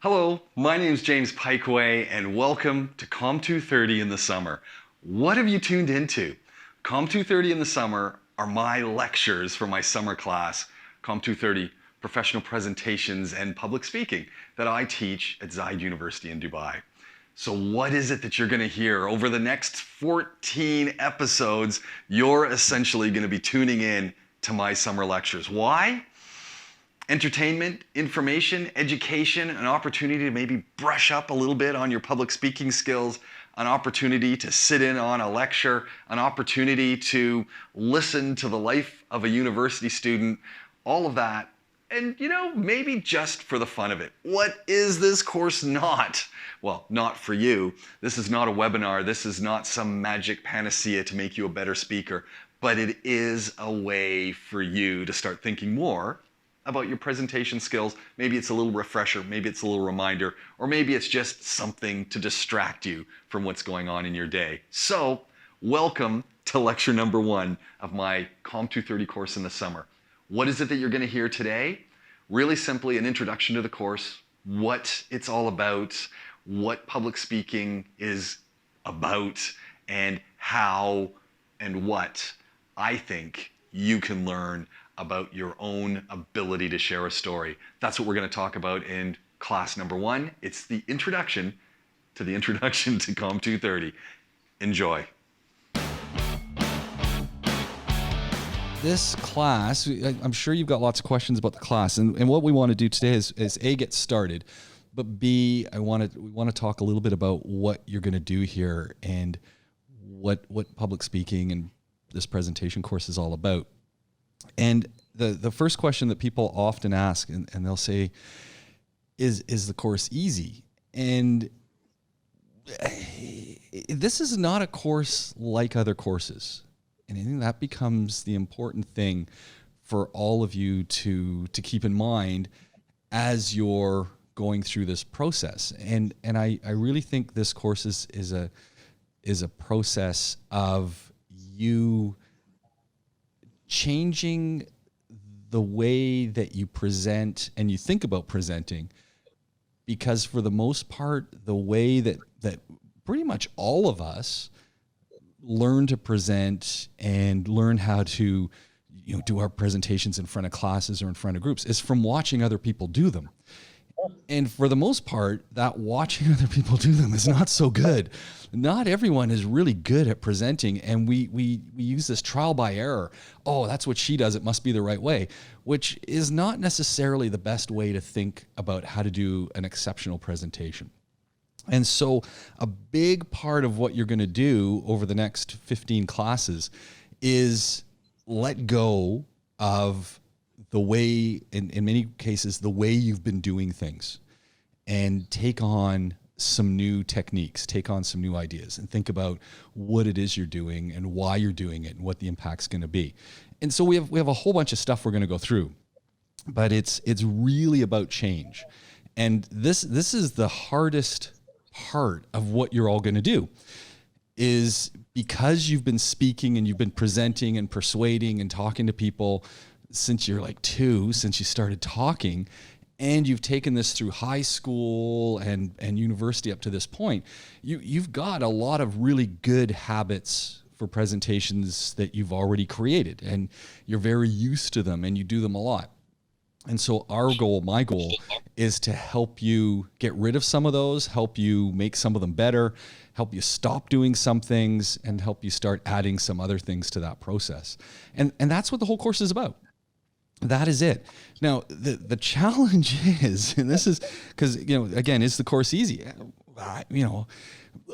Hello, my name is James Pikeway, and welcome to Com 230 in the summer. What have you tuned into? Com 230 in the summer are my lectures for my summer class, Com 230 Professional Presentations and Public Speaking, that I teach at Zayed University in Dubai. So what is it that you're going to hear? Over the next 14 episodes, you're essentially going to be tuning in to my summer lectures. Why? Entertainment, information, education, an opportunity to maybe brush up a little bit on your public speaking skills, an opportunity to sit in on a lecture, an opportunity to listen to the life of a university student, all of that. And maybe just for the fun of it. What is this course not? Well, not for you. This is not a webinar. This is not some magic panacea to make you a better speaker, but it is a way for you to start thinking more about your presentation skills. Maybe it's a little refresher, maybe it's a little reminder, or maybe it's just something to distract you from what's going on in your day. So, welcome to lecture number 1 of my Com 230 course in the summer. What is it that you're going to hear today? Really simply, an introduction to the course, what it's all about, what public speaking is about, and how and what I think you can learn about your own ability to share a story. That's what we're going to talk about in class number 1. It's the introduction to Com 230. Enjoy. This class, I'm sure you've got lots of questions about the class, and what we want to do today is A, get started, but B, we want to talk a little bit about what you're going to do here and what public speaking and this presentation course is all about. And the first question that people often ask, and they'll say, is the course easy? And this is not a course like other courses. And I think that becomes the important thing for all of you to keep in mind as you're going through this process. And I really think this course is a process of you changing the way that you present and you think about presenting, because for the most part, the way that pretty much all of us learn to present and learn how to do our presentations in front of classes or in front of groups is from watching other people do them. And for the most part, that watching other people do them is not so good. Not everyone is really good at presenting, and we use this trial by error. Oh, that's what she does, it must be the right way, which is not necessarily the best way to think about how to do an exceptional presentation. And so a big part of what you're going to do over the next 15 classes is let go of the way, in many cases, the way you've been doing things, and take on some new techniques, take on some new ideas, and think about what it is you're doing and why you're doing it and what the impact's going to be. And so we have a whole bunch of stuff we're going to go through, but it's really about change. And this is the hardest part of what you're all going to do, is because you've been speaking and you've been presenting and persuading and talking to people since you're like 2, since you started talking, and you've taken this through high school and university up to this point, you've got a lot of really good habits for presentations that you've already created, and you're very used to them and you do them a lot. And so my goal is to help you get rid of some of those, help you make some of them better, help you stop doing some things, and help you start adding some other things to that process. And that's what the whole course is about. That is it. Now, the challenge is, and this is because, again, is the course easy?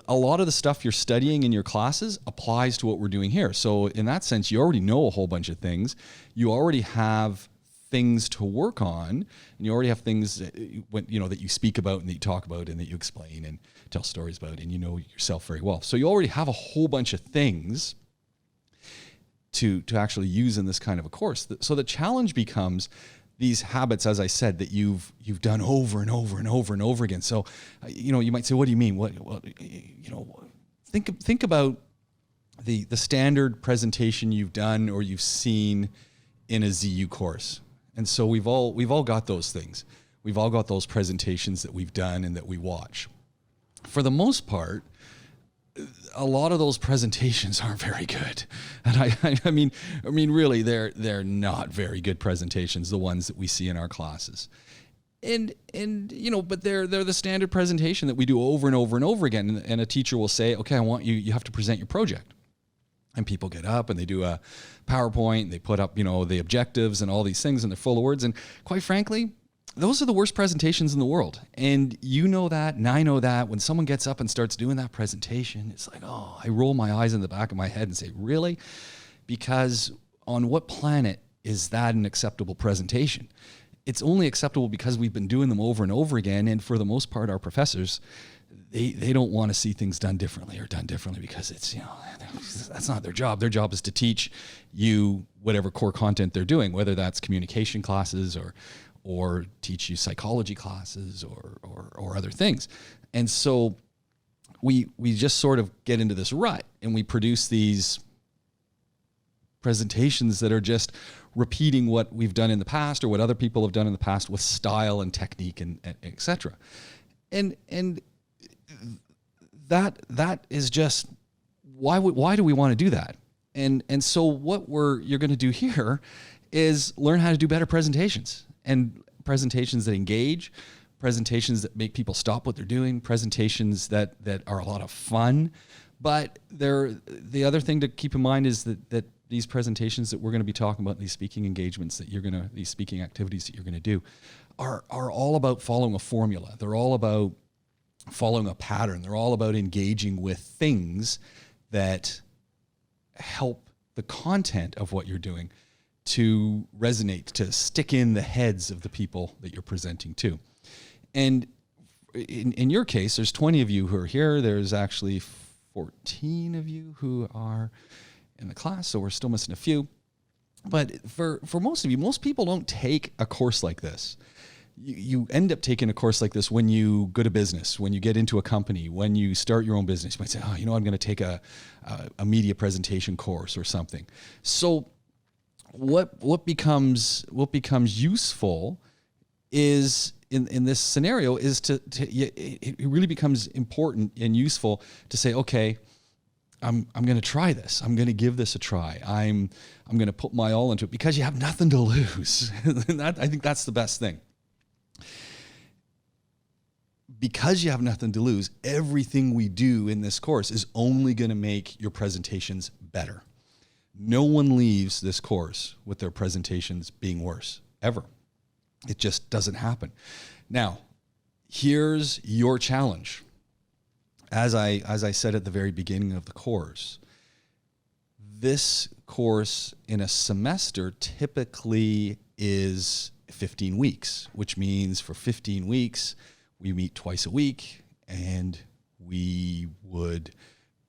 A lot of the stuff you're studying in your classes applies to what we're doing here. So in that sense, you already know a whole bunch of things. You already have things to work on, and you already have things that you speak about and that you talk about and that you explain and tell stories about, and you know yourself very well. So you already have a whole bunch of things to actually use in this kind of a course. So the challenge becomes these habits, as I said, that you've done over and over and over and over again. So, you might say, what do you mean? Think about the standard presentation you've done or you've seen in a ZU course. And so we've all got those things. We've all got those presentations that we've done and that we watch. For the most part, a lot of those presentations aren't very good. And I mean, really, they're not very good presentations, the ones that we see in our classes. And but they're the standard presentation that we do over and over and over again. And a teacher will say, okay, I want you have to present your project. And people get up and they do a PowerPoint, and they put up, the objectives and all these things, and they're full of words. And quite frankly, those are the worst presentations in the world. And you know that, and I know that. When someone gets up and starts doing that presentation, it's like, oh, I roll my eyes in the back of my head and say, really? Because on what planet is that an acceptable presentation? It's only acceptable because we've been doing them over and over again. And for the most part, our professors, they don't want to see things done differently because it's, that's not their job. Their job is to teach you whatever core content they're doing, whether that's communication classes or teach you psychology classes or other things. And so we just sort of get into this rut, and we produce these presentations that are just repeating what we've done in the past or what other people have done in the past with style and technique and et cetera. And that is just, why do we want to do that? And so what you're going to do here is learn how to do better presentations, and presentations that engage, presentations that make people stop what they're doing, presentations that are a lot of fun. But the other thing to keep in mind is that these presentations that we're going to be talking about, these speaking engagements these speaking activities that you're going to do are all about following a formula. They're all about following a pattern. They're all about engaging with things that help the content of what you're doing to resonate, to stick in the heads of the people that you're presenting to. And in your case, there's 20 of you who are here. There's actually 14 of you who are in the class, so we're still missing a few. But for most of you, most people don't take a course like this. You end up taking a course like this when you go to business, when you get into a company, when you start your own business. You might say, I'm going to take a media presentation course or something. So what becomes useful is in this scenario is it really becomes important and useful to say, okay, I'm going to try this. I'm going to give this a try. I'm going to put my all into it because you have nothing to lose. And I think that's the best thing. Because you have nothing to lose, everything we do in this course is only going to make your presentations better. No one leaves this course with their presentations being worse, ever. It just doesn't happen. Now, here's your challenge. As I said at the very beginning of the course, this course in a semester typically is 15 weeks, which means for 15 weeks, we meet twice a week and we would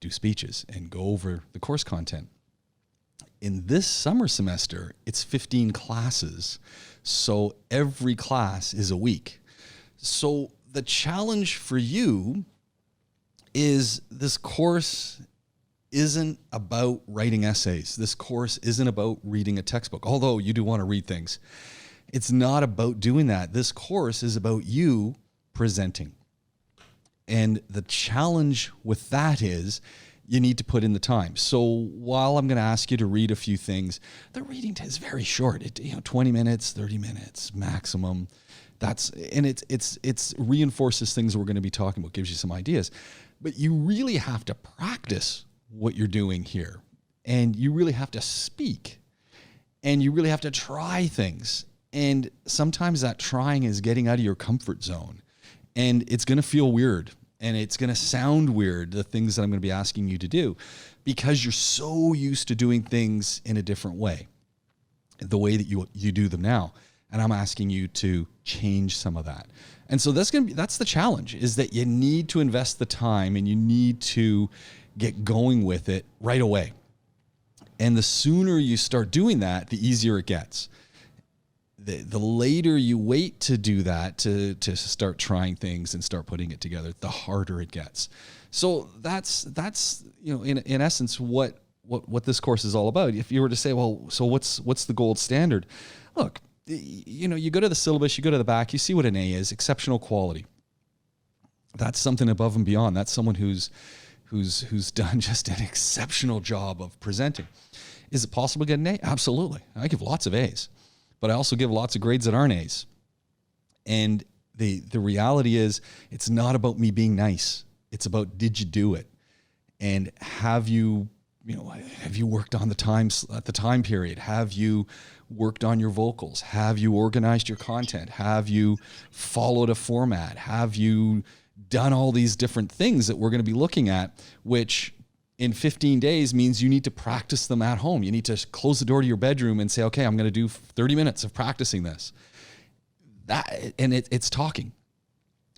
do speeches and go over the course content. In this summer semester, it's 15 classes. So every class is a week. So the challenge for you is this course isn't about writing essays. This course isn't about reading a textbook, although you do want to read things. It's not about doing that. This course is about you presenting. And the challenge with that is you need to put in the time. So while I'm going to ask you to read a few things, the reading is very short. 20 minutes, 30 minutes maximum. It's reinforces things we're going to be talking about, gives you some ideas. But you really have to practice what you're doing here. And you really have to speak. And you really have to try things. And sometimes that trying is getting out of your comfort zone. And it's going to feel weird. And it's going to sound weird, the things that I'm going to be asking you to do, because you're so used to doing things in a different way, the way that you do them now. And I'm asking you to change some of that. And so that's the challenge, is that you need to invest the time and you need to get going with it right away. And the sooner you start doing that, the easier it gets. The later you wait to do that, to start trying things and start putting it together, the harder it gets. So that's in essence what this course is all about. If you were to say, well, so what's the gold standard? Look, you go to the syllabus, you go to the back, you see what an A is, exceptional quality. That's something above and beyond. That's someone who's done just an exceptional job of presenting. Is it possible to get an A? Absolutely. I give lots of A's, but I also give lots of grades that aren't A's. And the reality is, it's not about me being nice. It's about, did you do it? And have you worked on the times at the time period? Have you worked on your vocals? Have you organized your content? Have you followed a format? Have you done all these different things that we're going to be looking at, which in 15 days means you need to practice them at home. You need to close the door to your bedroom and say, okay, I'm going to do 30 minutes of practicing this. It's talking.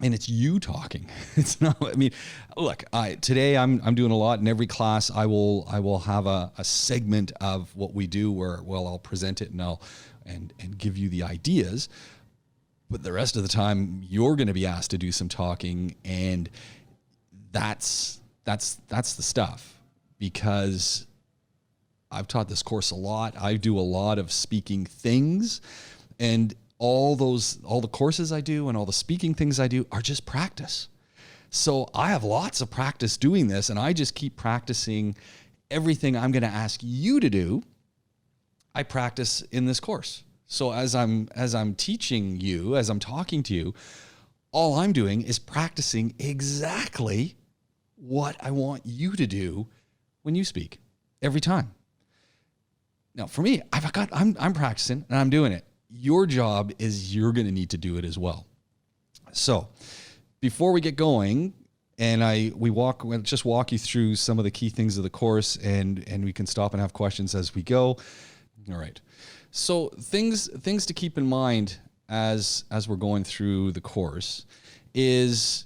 And it's you talking. It's not, I mean, look, today I'm doing a lot. In every class, I will have a segment of what we do where, well, I'll present it and give you the ideas. But the rest of the time, you're going to be asked to do some talking, and that's the stuff. Because I've taught this course a lot. I do a lot of speaking things, and all the courses I do and all the speaking things I do are just practice. So I have lots of practice doing this, and I just keep practicing everything I'm going to ask you to do. I practice in this course. So as I'm teaching you, as I'm talking to you, all I'm doing is practicing exactly what I want you to do when you speak every time. Now, for me, I'm practicing and I'm doing it. Your job is you're going to need to do it as well. So before we get going, and we'll just walk you through some of the key things of the course, and we can stop and have questions as we go. All right. So things to keep in mind as we're going through the course is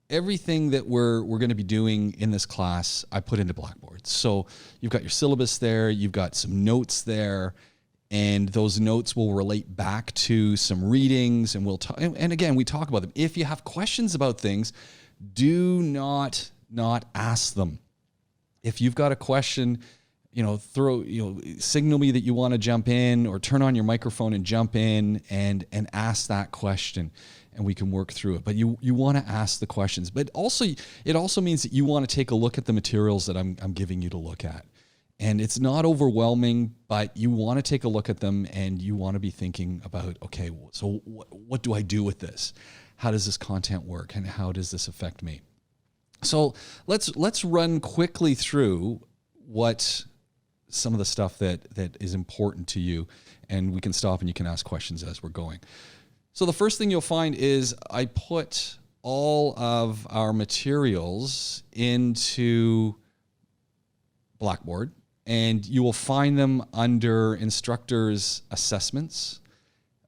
everything that we're going to be doing in this class, I put into Blackboard. So you've got your syllabus there, you've got some notes there, and those notes will relate back to some readings, and we'll talk. And again, we talk about them. If you have questions about things, do not ask them. If you've got a question, signal me that you want to jump in, or turn on your microphone and jump in and ask that question, and we can work through it. But you want to ask the questions. But also, it also means that you want to take a look at the materials that I'm giving you to look at. And it's not overwhelming, but you want to take a look at them, and you want to be thinking about, okay, so what do I do with this? How does this content work, and how does this affect me? So let's run quickly through what some of the stuff that is important to you, and we can stop and you can ask questions as we're going. So the first thing you'll find is I put all of our materials into Blackboard, and you will find them under instructors' assessments.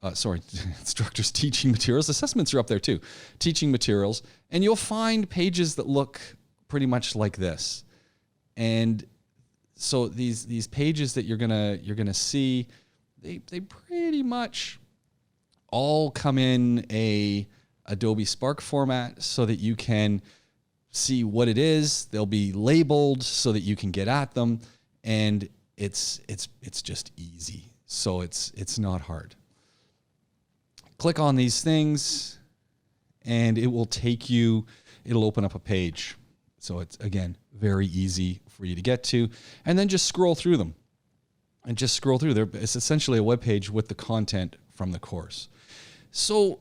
Instructors' teaching materials. Assessments are up there too. Teaching materials. And you'll find pages that look pretty much like this. And so these pages that you're gonna see, they pretty much all come in a Adobe Spark format so that you can see what it is. They'll be labeled so that you can get at them, and it's just easy. So it's not hard. Click on these things, and it will it'll open up a page. So it's, again, very easy for you to get to. And then just scroll through them. And just scroll through. It's essentially a web page with the content from the course. So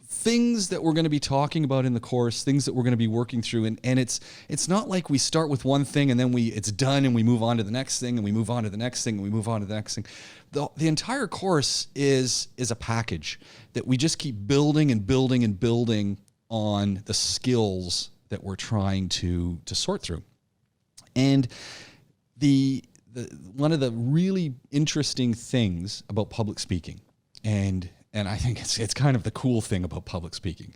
things that we're going to be talking about in the course, things that we're going to be working through, and it's not like we start with one thing and then it's done and we move on to the next thing and we move on to the next thing and we move on to the next thing. The entire course is a package that we just keep building and building and building on the skills that we're trying to sort through. And the one of the really interesting things about public speaking, and I think it's kind of the cool thing about public speaking,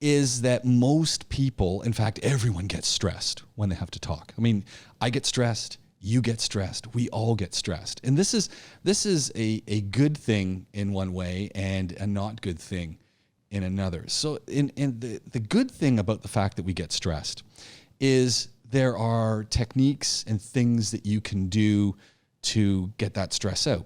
is that most people, in fact, everyone gets stressed when they have to talk. I mean, I get stressed, you get stressed, we all get stressed. And this is a good thing in one way and a not good thing in another. So the good thing about the fact that we get stressed is there are techniques and things that you can do to get that stress out.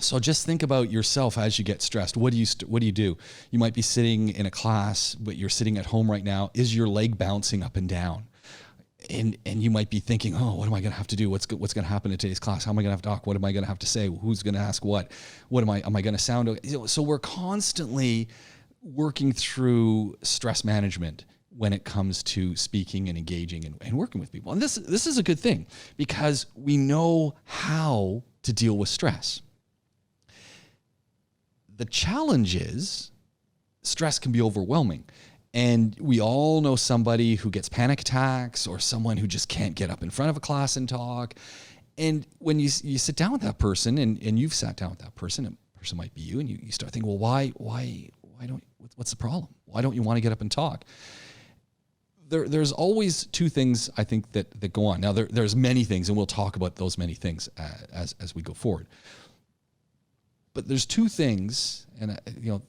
So just think about yourself as you get stressed. What do you do? You might be sitting in a class, but you're sitting at home right now. Is your leg bouncing up and down? And you might be thinking, oh, what am I going to have to do? What's going to happen in today's class? How am I going to have to talk? What am I going to have to say? Who's going to ask what? Am I going to sound okay? So we're constantly working through stress management when it comes to speaking and engaging and working with people. And this is a good thing because we know how to deal with stress. The challenge is stress can be overwhelming. And we all know somebody who gets panic attacks or someone who just can't get up in front of a class and talk. And when you sit down with that person and you've sat down with that person, a person might be you, and you start thinking, well, why what's the problem? Why don't you want to get up and talk? There's always two things I think that go on. Now there's many things, and we'll talk about those many things as we go forward. But there's two things, and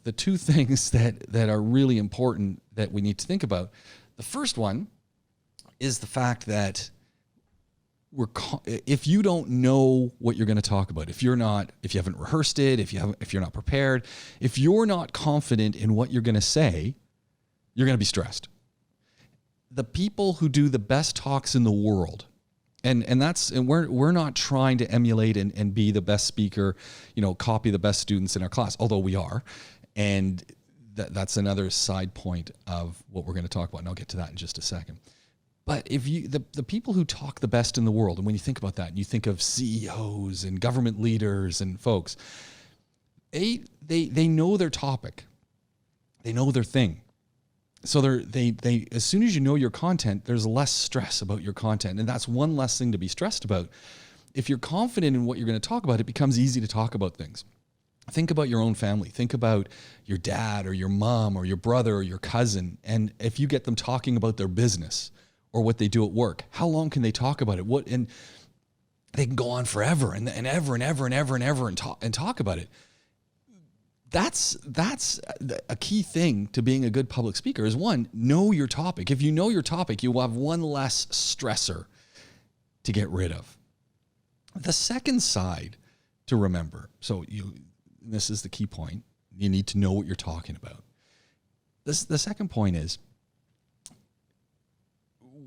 the two things that are really important that we need to think about. The first one is the fact that if you don't know what you're going to talk about, if you haven't rehearsed it, if you're not prepared, if you're not confident in what you're going to say, you're going to be stressed. The people who do the best talks in the world, and we're not trying to emulate and be the best speaker, copy the best students in our class, although we are. And that's another side point of what we're going to talk about. And I'll get to that in just a second. But if the people who talk the best in the world, and when you think about that, and you think of CEOs and government leaders and folks, they know their topic. They know their thing. So they as soon as you know your content, there's less stress about your content. And that's one less thing to be stressed about. If you're confident in what you're going to talk about, it becomes easy to talk about things. Think about your own family. Think about your dad or your mom or your brother or your cousin. And if you get them talking about their business or what they do at work, how long can they talk about it? And they can go on forever and ever and talk about it. That's a key thing to being a good public speaker is, one, know your topic. If you know your topic, you will have one less stressor to get rid of. The second side to remember, this is the key point, you need to know what you're talking about. The second point is,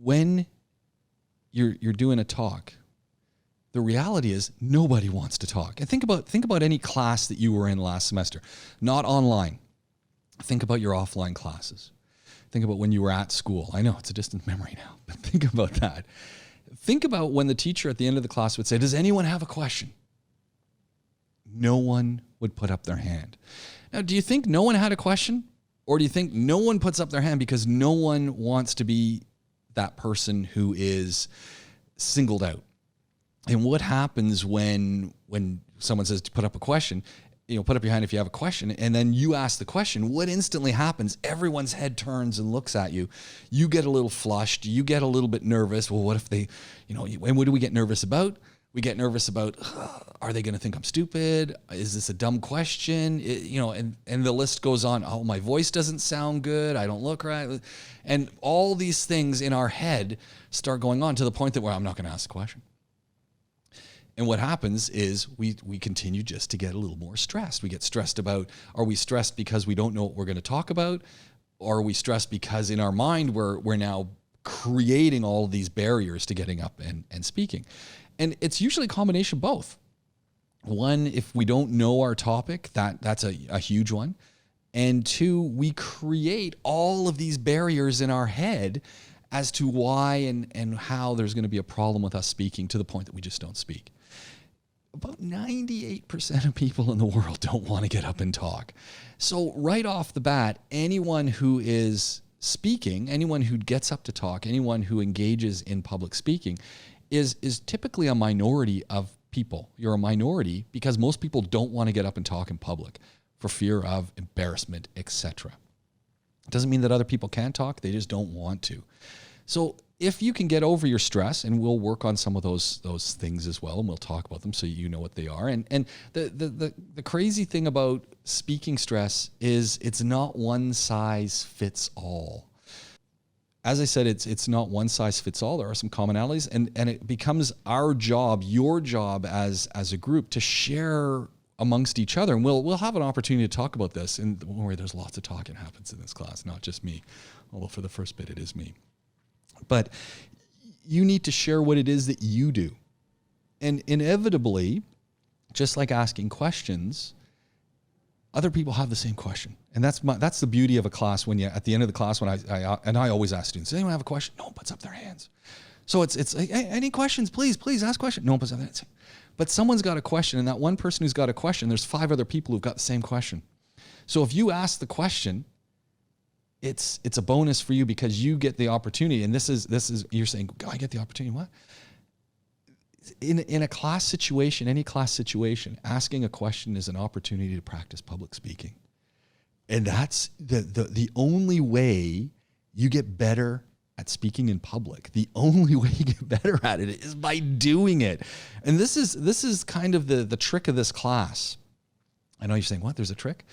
when you're doing a talk, the reality is nobody wants to talk. And think about any class that you were in last semester, not online. Think about your offline classes. Think about when you were at school. I know it's a distant memory now, but think about that. Think about when the teacher at the end of the class would say, does anyone have a question? No one would put up their hand. Now, do you think no one had a question? Or do you think no one puts up their hand because no one wants to be that person who is singled out? And what happens when someone says to put up a question, put up your hand if you have a question, and then you ask the question, what instantly happens? Everyone's head turns and looks at you. You get a little flushed. You get a little bit nervous. Well, what if they, and what do we get nervous about? We get nervous about, are they going to think I'm stupid? Is this a dumb question? And the list goes on. Oh, my voice doesn't sound good. I don't look right. And all these things in our head start going on to the point that I'm not going to ask the question. And what happens is we continue just to get a little more stressed. We get stressed about, are we stressed because we don't know what we're going to talk about? Or are we stressed because in our mind we're now creating all of these barriers to getting up and speaking? And it's usually a combination of both. One, if we don't know our topic, that's a huge one. And two, we create all of these barriers in our head as to why and how there's going to be a problem with us speaking, to the point that we just don't speak. About 98% of people in the world don't want to get up and talk. So right off the bat, anyone who is speaking, anyone who gets up to talk, anyone who engages in public speaking is typically a minority of people. You're a minority because most people don't want to get up and talk in public for fear of embarrassment, etc. It doesn't mean that other people can't talk, they just don't want to. So if you can get over your stress, and we'll work on some of those things as well, and we'll talk about them so you know what they are. And the crazy thing about speaking stress is it's not one size fits all. As I said, it's not one size fits all. There are some commonalities, and it becomes our job, your job as a group, to share amongst each other, and we'll have an opportunity to talk about this. And don't worry, there's lots of talking happens in this class, not just me, although for the first bit it is me. But you need to share what it is that you do. And inevitably, just like asking questions, other people have the same question. And that's the beauty of a class when at the end of the class, when I always ask students, does anyone have a question? No one puts up their hands. So it's hey, any questions, please ask questions. No one puts up their hands. But someone's got a question, and that one person who's got a question, there's 5 other people who've got the same question. So if you ask the question, it's a bonus for you because you get the opportunity. And this is you're saying, I get the opportunity. What? In a class situation, any class situation, asking a question is an opportunity to practice public speaking. And that's the only way you get better at speaking in public. The only way you get better at it is by doing it. And this is kind of the trick of this class. I know you're saying, what? There's a trick?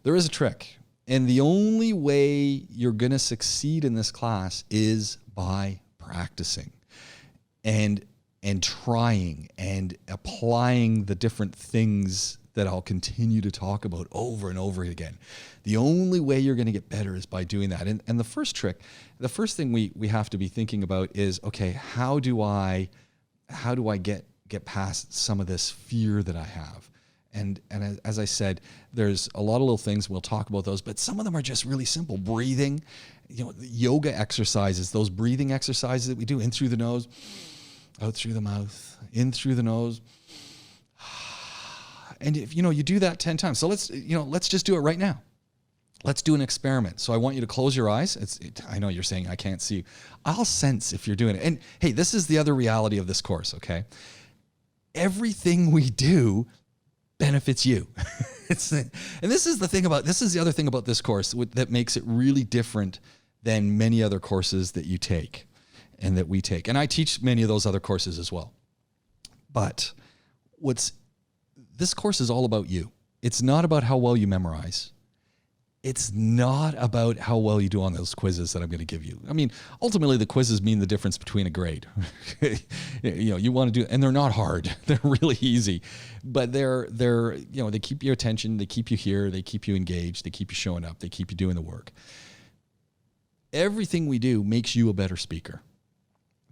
There is a trick. And the only way you're going to succeed in this class is by practicing and trying and applying the different things that I'll continue to talk about over and over again. The only way you're going to get better is by doing that. And the first trick, the first thing we have to be thinking about is, okay, how do I get past some of this fear that I have? And as I said, there's a lot of little things, we'll talk about those, but some of them are just really simple. Breathing, yoga exercises, those breathing exercises that we do, in through the nose, out through the mouth, in through the nose. And if you do that 10 times, so let's just do it right now. Let's do an experiment. So I want you to close your eyes. I know you're saying I can't see you. I'll sense if you're doing it. And hey, this is the other reality of this course, okay? Everything we do benefits you. And this is the other thing about this course that makes it really different than many other courses that you take and that we take. And I teach many of those other courses as well. But this course is all about you. It's not about how well you memorize. It's not about how well you do on those quizzes that I'm going to give you. I mean, ultimately the quizzes mean the difference between a grade. You want to do, and they're not hard. They're really easy, but they keep your attention. They keep you here. They keep you engaged. They keep you showing up. They keep you doing the work. Everything we do makes you a better speaker.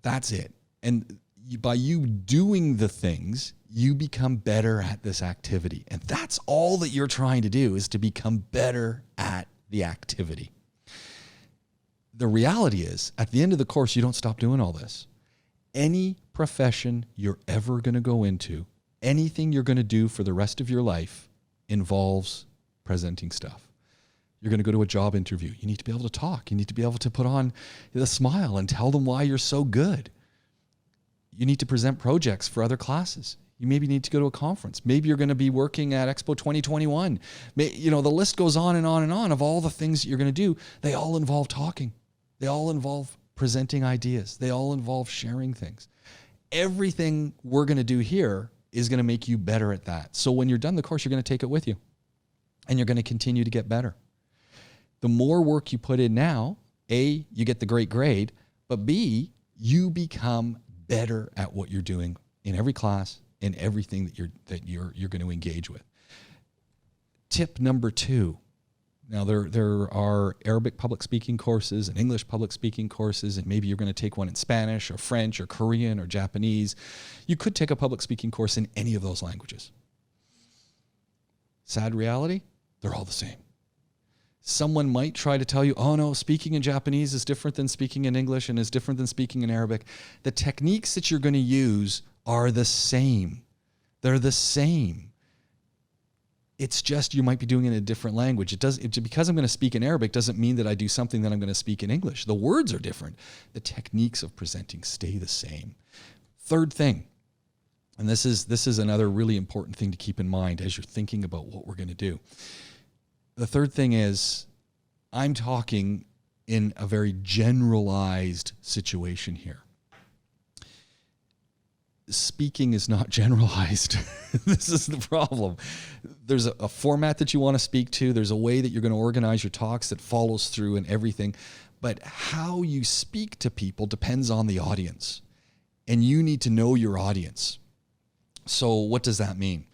That's it. And by you doing the things, you become better at this activity. And that's all that you're trying to do, is to become better at the activity. The reality is, at the end of the course, you don't stop doing all this. Any profession you're ever going to go into, anything you're going to do for the rest of your life involves presenting stuff. You're going to go to a job interview. You need to be able to talk. You need to be able to put on the smile and tell them why you're so good. You need to present projects for other classes. You maybe need to go to a conference. Maybe you're going to be working at Expo 2021. The list goes on and on and on of all the things that you're going to do. They all involve talking. They all involve presenting ideas. They all involve sharing things. Everything we're going to do here is going to make you better at that. So when you're done the course, you're going to take it with you, and you're going to continue to get better. The more work you put in now, A, you get the great grade, but B, you become better at what you're doing in every class, in everything that you're going to engage with. Tip number 2. Now there are Arabic public speaking courses and English public speaking courses, and maybe you're going to take one in Spanish or French or Korean or Japanese. You could take a public speaking course in any of those languages. Sad reality, they're all the same. Someone might try to tell you, oh no, speaking in Japanese is different than speaking in English and is different than speaking in Arabic. The techniques that you're going to use are the same. They're the same. It's just you might be doing it in a different language. Because I'm going to speak in Arabic doesn't mean that I do something that I'm going to speak in English. The words are different. The techniques of presenting stay the same. Third thing, and this is another really important thing to keep in mind as you're thinking about what we're going to do. The third thing is, I'm talking in a very generalized situation here. Speaking is not generalized. This is the problem. There's a format that you want to speak to. There's a way that you're going to organize your talks that follows through and everything. But how you speak to people depends on the audience. And you need to know your audience. So what does that mean?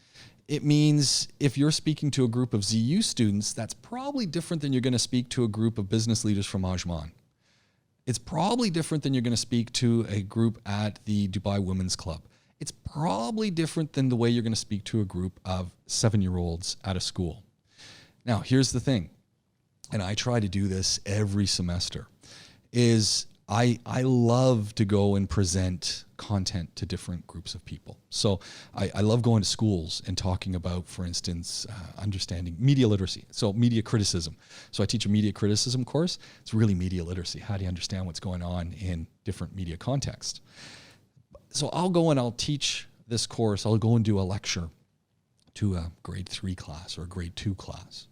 It means if you're speaking to a group of ZU students, that's probably different than you're going to speak to a group of business leaders from Ajman. It's probably different than you're going to speak to a group at the Dubai Women's Club. It's probably different than the way you're going to speak to a group of 7-year-olds at a school. Now, here's the thing, and I try to do this every semester, is I love to go and present content to different groups of people. So I love going to schools and talking about, for instance, understanding media literacy. So media criticism. So I teach a media criticism course. It's really media literacy. How do you understand what's going on in different media contexts? So I'll go and I'll teach this course. I'll go and do a lecture to a grade 3 class or a grade 2 class.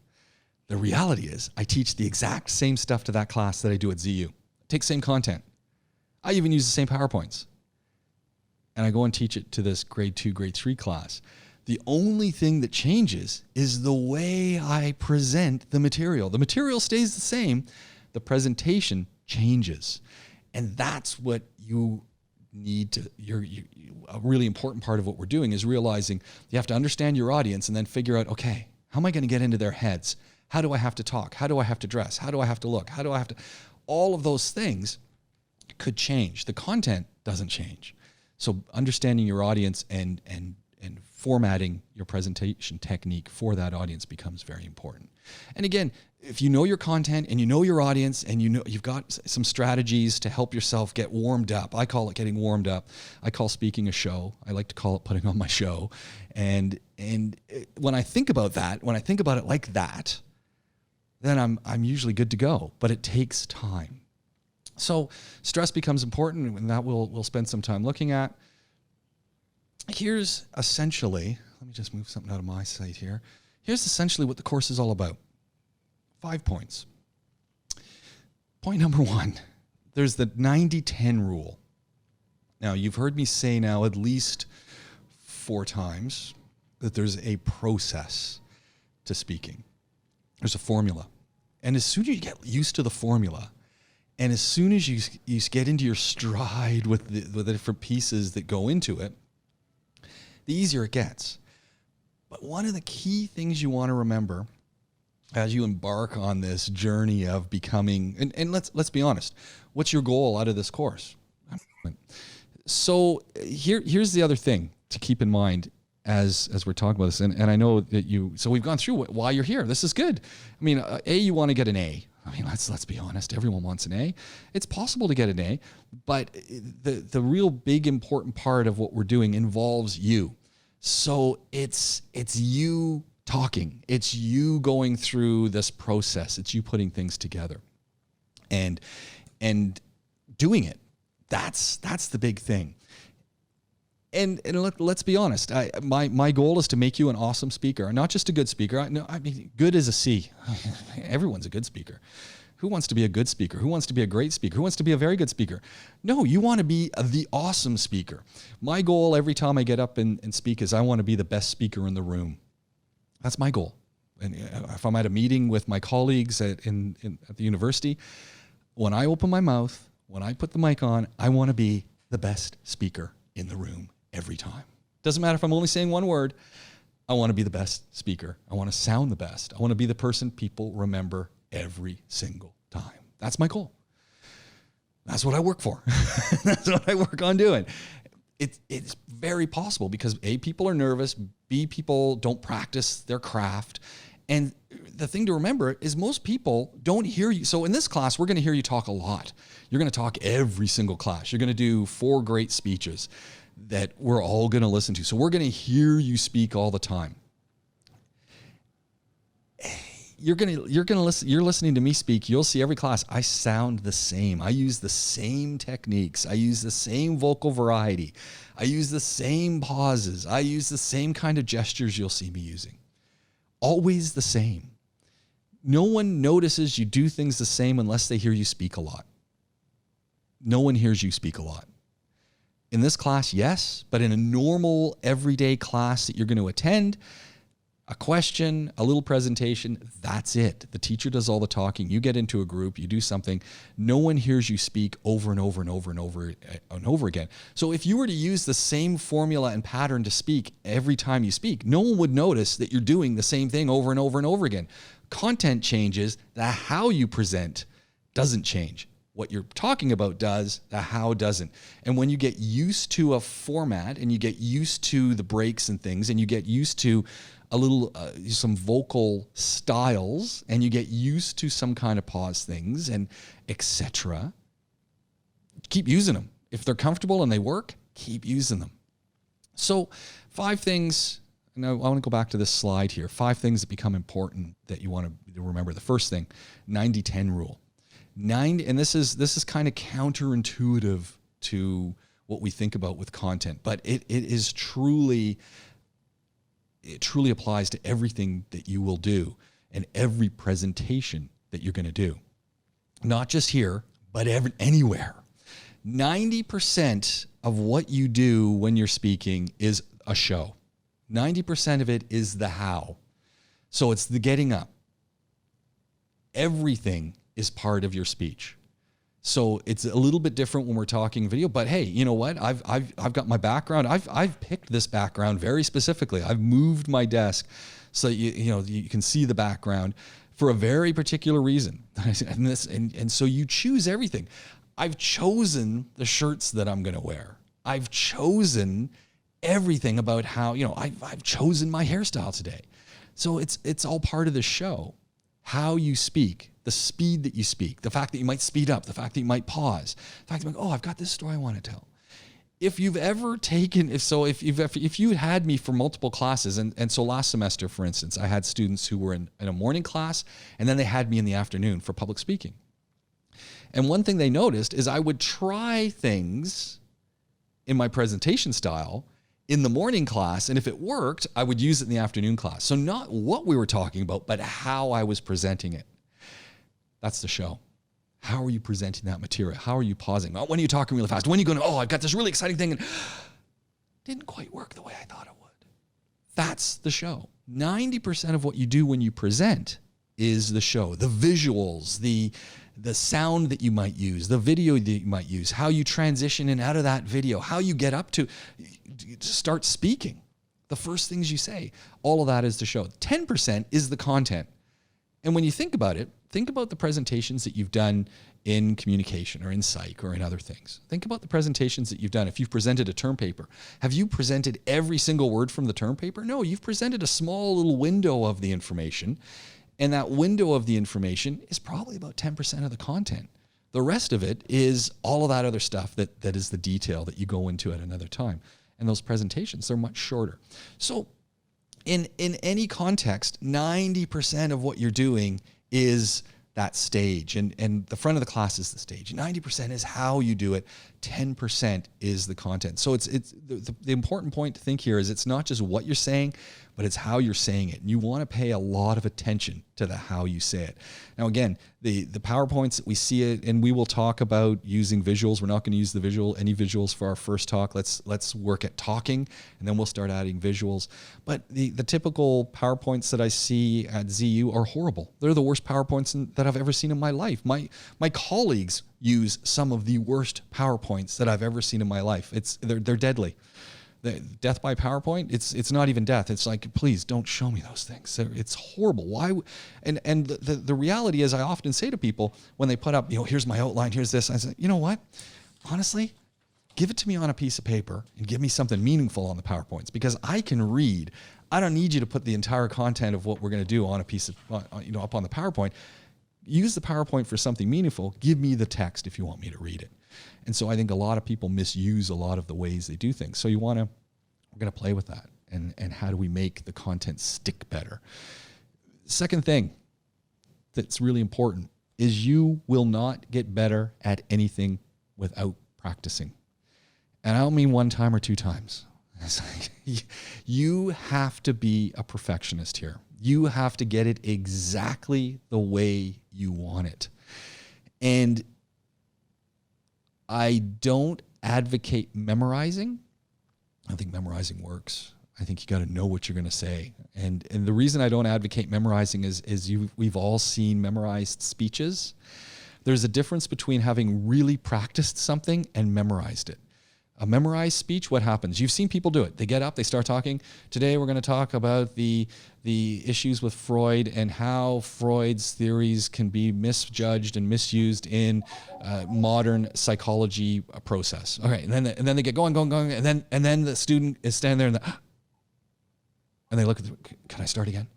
The reality is I teach the exact same stuff to that class that I do at ZU. Take same content. I even use the same PowerPoints. And I go and teach it to this grade 2, grade 3 class. The only thing that changes is the way I present the material. The material stays the same. The presentation changes. And that's what you need to, a really important part of what we're doing is realizing you have to understand your audience and then figure out, okay, how am I going to get into their heads? How do I have to talk? How do I have to dress? How do I have to look? How do I have to... All of those things could change. The content doesn't change. So understanding your audience and formatting your presentation technique for that audience becomes very important. And again, if you know your content and you know your audience and you know you've got some strategies to help yourself get warmed up. I call it getting warmed up. I call speaking a show. I like to call it putting on my show. And when I think about that, when I think about it like that, then I'm usually good to go, but it takes time. So stress becomes important, and that we'll spend some time looking at. Here's essentially, let me just move something out of my sight here. Here's essentially what the course is all about. 5 points. Point number 1, there's the 90-10 rule. Now, you've heard me say now at least 4 times that there's a process to speaking. There's a formula. And as soon as you get used to the formula, and as soon as you get into your stride with the different pieces that go into it, the easier it gets. But one of the key things you want to remember as you embark on this journey of becoming, and let's be honest, what's your goal out of this course? So here's the other thing to keep in mind as we're talking about this, and I know that so we've gone through why you're here. This is good. I mean, you want to get an A. I mean, let's be honest. Everyone wants an A. It's possible to get an A, but the real big important part of what we're doing involves you. So it's you talking. It's you going through this process. It's you putting things together, and doing it. That's the big thing. And let's be honest. My goal is to make you an awesome speaker, not just a good speaker. I mean, good is a C. Everyone's a good speaker. Who wants to be a good speaker? Who wants to be a great speaker? Who wants to be a very good speaker? No, you want to be the awesome speaker. My goal every time I get up and speak is I want to be the best speaker in the room. That's my goal. And if I'm at a meeting with my colleagues at the university, when I open my mouth, when I put the mic on, I want to be the best speaker in the room every time. Doesn't matter if I'm only saying one word. I want to be the best speaker. I want to sound the best. I want to be the person people remember every single time. That's my goal. That's what I work for. That's what I work on doing. It's very possible because A, people are nervous. B, people don't practice their craft. And the thing to remember is most people don't hear you. So in this class, we're going to hear you talk a lot. You're going to talk every single class. You're going to do 4 great speeches that we're all going to listen to. So we're going to hear you speak all the time. You're listening to me speak. You'll see every class. I sound the same. I use the same techniques. I use the same vocal variety. I use the same pauses. I use the same kind of gestures you'll see me using. Always the same. No one notices you do things the same unless they hear you speak a lot. No one hears you speak a lot. In this class, yes, but in a normal everyday class that you're going to attend, A question, a little presentation, that's it. The teacher does all the talking. You get into a group, you do something. No one hears you speak over and over and over and over and over again. So if you were to use the same formula and pattern to speak every time you speak, no one would notice that you're doing the same thing over and over and over again. Content changes, the how you present doesn't change. What you're talking about does, the how doesn't. And when you get used to a format and you get used to the breaks and things, and you get used to a little, some vocal styles, and you get used to some kind of pause things and etc., keep using them. If they're comfortable and they work, keep using them. So 5 things, and I want to go back to this slide here, 5 things that become important that you want to remember. The first thing, 90-10 rule. And this is kind of counterintuitive to what we think about with content, but it truly applies to everything that you will do and every presentation that you're going to do. Not just here, but anywhere. 90% of what you do when you're speaking is a show. 90% of it is the how. So it's the getting up. Everything is part of your speech. So it's a little bit different when we're talking video, but hey, you know what? I've got my background. I've picked this background very specifically. I've moved my desk so you can see the background for a very particular reason. And so you choose everything. I've chosen the shirts that I'm going to wear. I've chosen everything about how, I've chosen my hairstyle today. So it's all part of the show. How you speak, the speed that you speak, the fact that you might speed up, the fact that you might pause, the fact that I've got this story I want to tell. If you've ever taken, if you had me for multiple classes, and so last semester, for instance, I had students who were in a morning class, and then they had me in the afternoon for public speaking. And one thing they noticed is I would try things in my presentation style in the morning class, and if it worked, I would use it in the afternoon class. So not what we were talking about, but how I was presenting it. That's the show. How are you presenting that material? How are you pausing? When are you talking really fast? When are you going, I've got this really exciting thing, and didn't quite work the way I thought it would. That's the show. 90% of what you do when you present is the show. The visuals, the sound that you might use, the video that you might use, how you transition in out of that video, how you get up to start speaking, the first things you say, all of that is the show. 10% is the content. And when you think about it, think about the presentations that you've done in communication or in psych or in other things. Think about the presentations that you've done. If you've presented a term paper, have you presented every single word from the term paper? No, you've presented a small little window of the information. And that window of the information is probably about 10% of the content. The rest of it is all of that other stuff that is the detail that you go into at another time. And those presentations, they're much shorter. So in any context, 90% of what you're doing is that stage. And the front of the class is the stage. 90% is how you do it. 10% is the content. So it's the important point to think here is it's not just what you're saying, but it's how you're saying it. And you want to pay a lot of attention to the how you say it. Now, again, the PowerPoints that we see it, and we will talk about using visuals. We're not going to use any visuals for our first talk. Let's work at talking, and then we'll start adding visuals. But the typical PowerPoints that I see at ZU are horrible. They're the worst PowerPoints that I've ever seen in my life. My colleagues use some of the worst PowerPoints that I've ever seen in my life. They're deadly. The death by PowerPoint, it's not even death. It's like, please don't show me those things. It's horrible. Why? And the reality is I often say to people when they put up, here's my outline, here's this. I say, you know what? Honestly, give it to me on a piece of paper and give me something meaningful on the PowerPoints because I can read. I don't need you to put the entire content of what we're going to do on a piece of, up on the PowerPoint. Use the PowerPoint for something meaningful. Give me the text if you want me to read it. And so I think a lot of people misuse a lot of the ways they do things. So we're going to play with that. And how do we make the content stick better? Second thing that's really important is you will not get better at anything without practicing. And I don't mean one time or two times. It's like, you have to be a perfectionist here. You have to get it exactly the way you want it. And I don't advocate memorizing. I think memorizing works. I think you got to know what you're going to say. And the reason I don't advocate memorizing is we've all seen memorized speeches. There's a difference between having really practiced something and memorized it. A memorized speech, what happens? You've seen people do it. They get up, they start talking. Today we're going to talk about the issues with Freud and how Freud's theories can be misjudged and misused in modern psychology process. Okay, and then they get going, and then the student is standing there and they look at can I start again?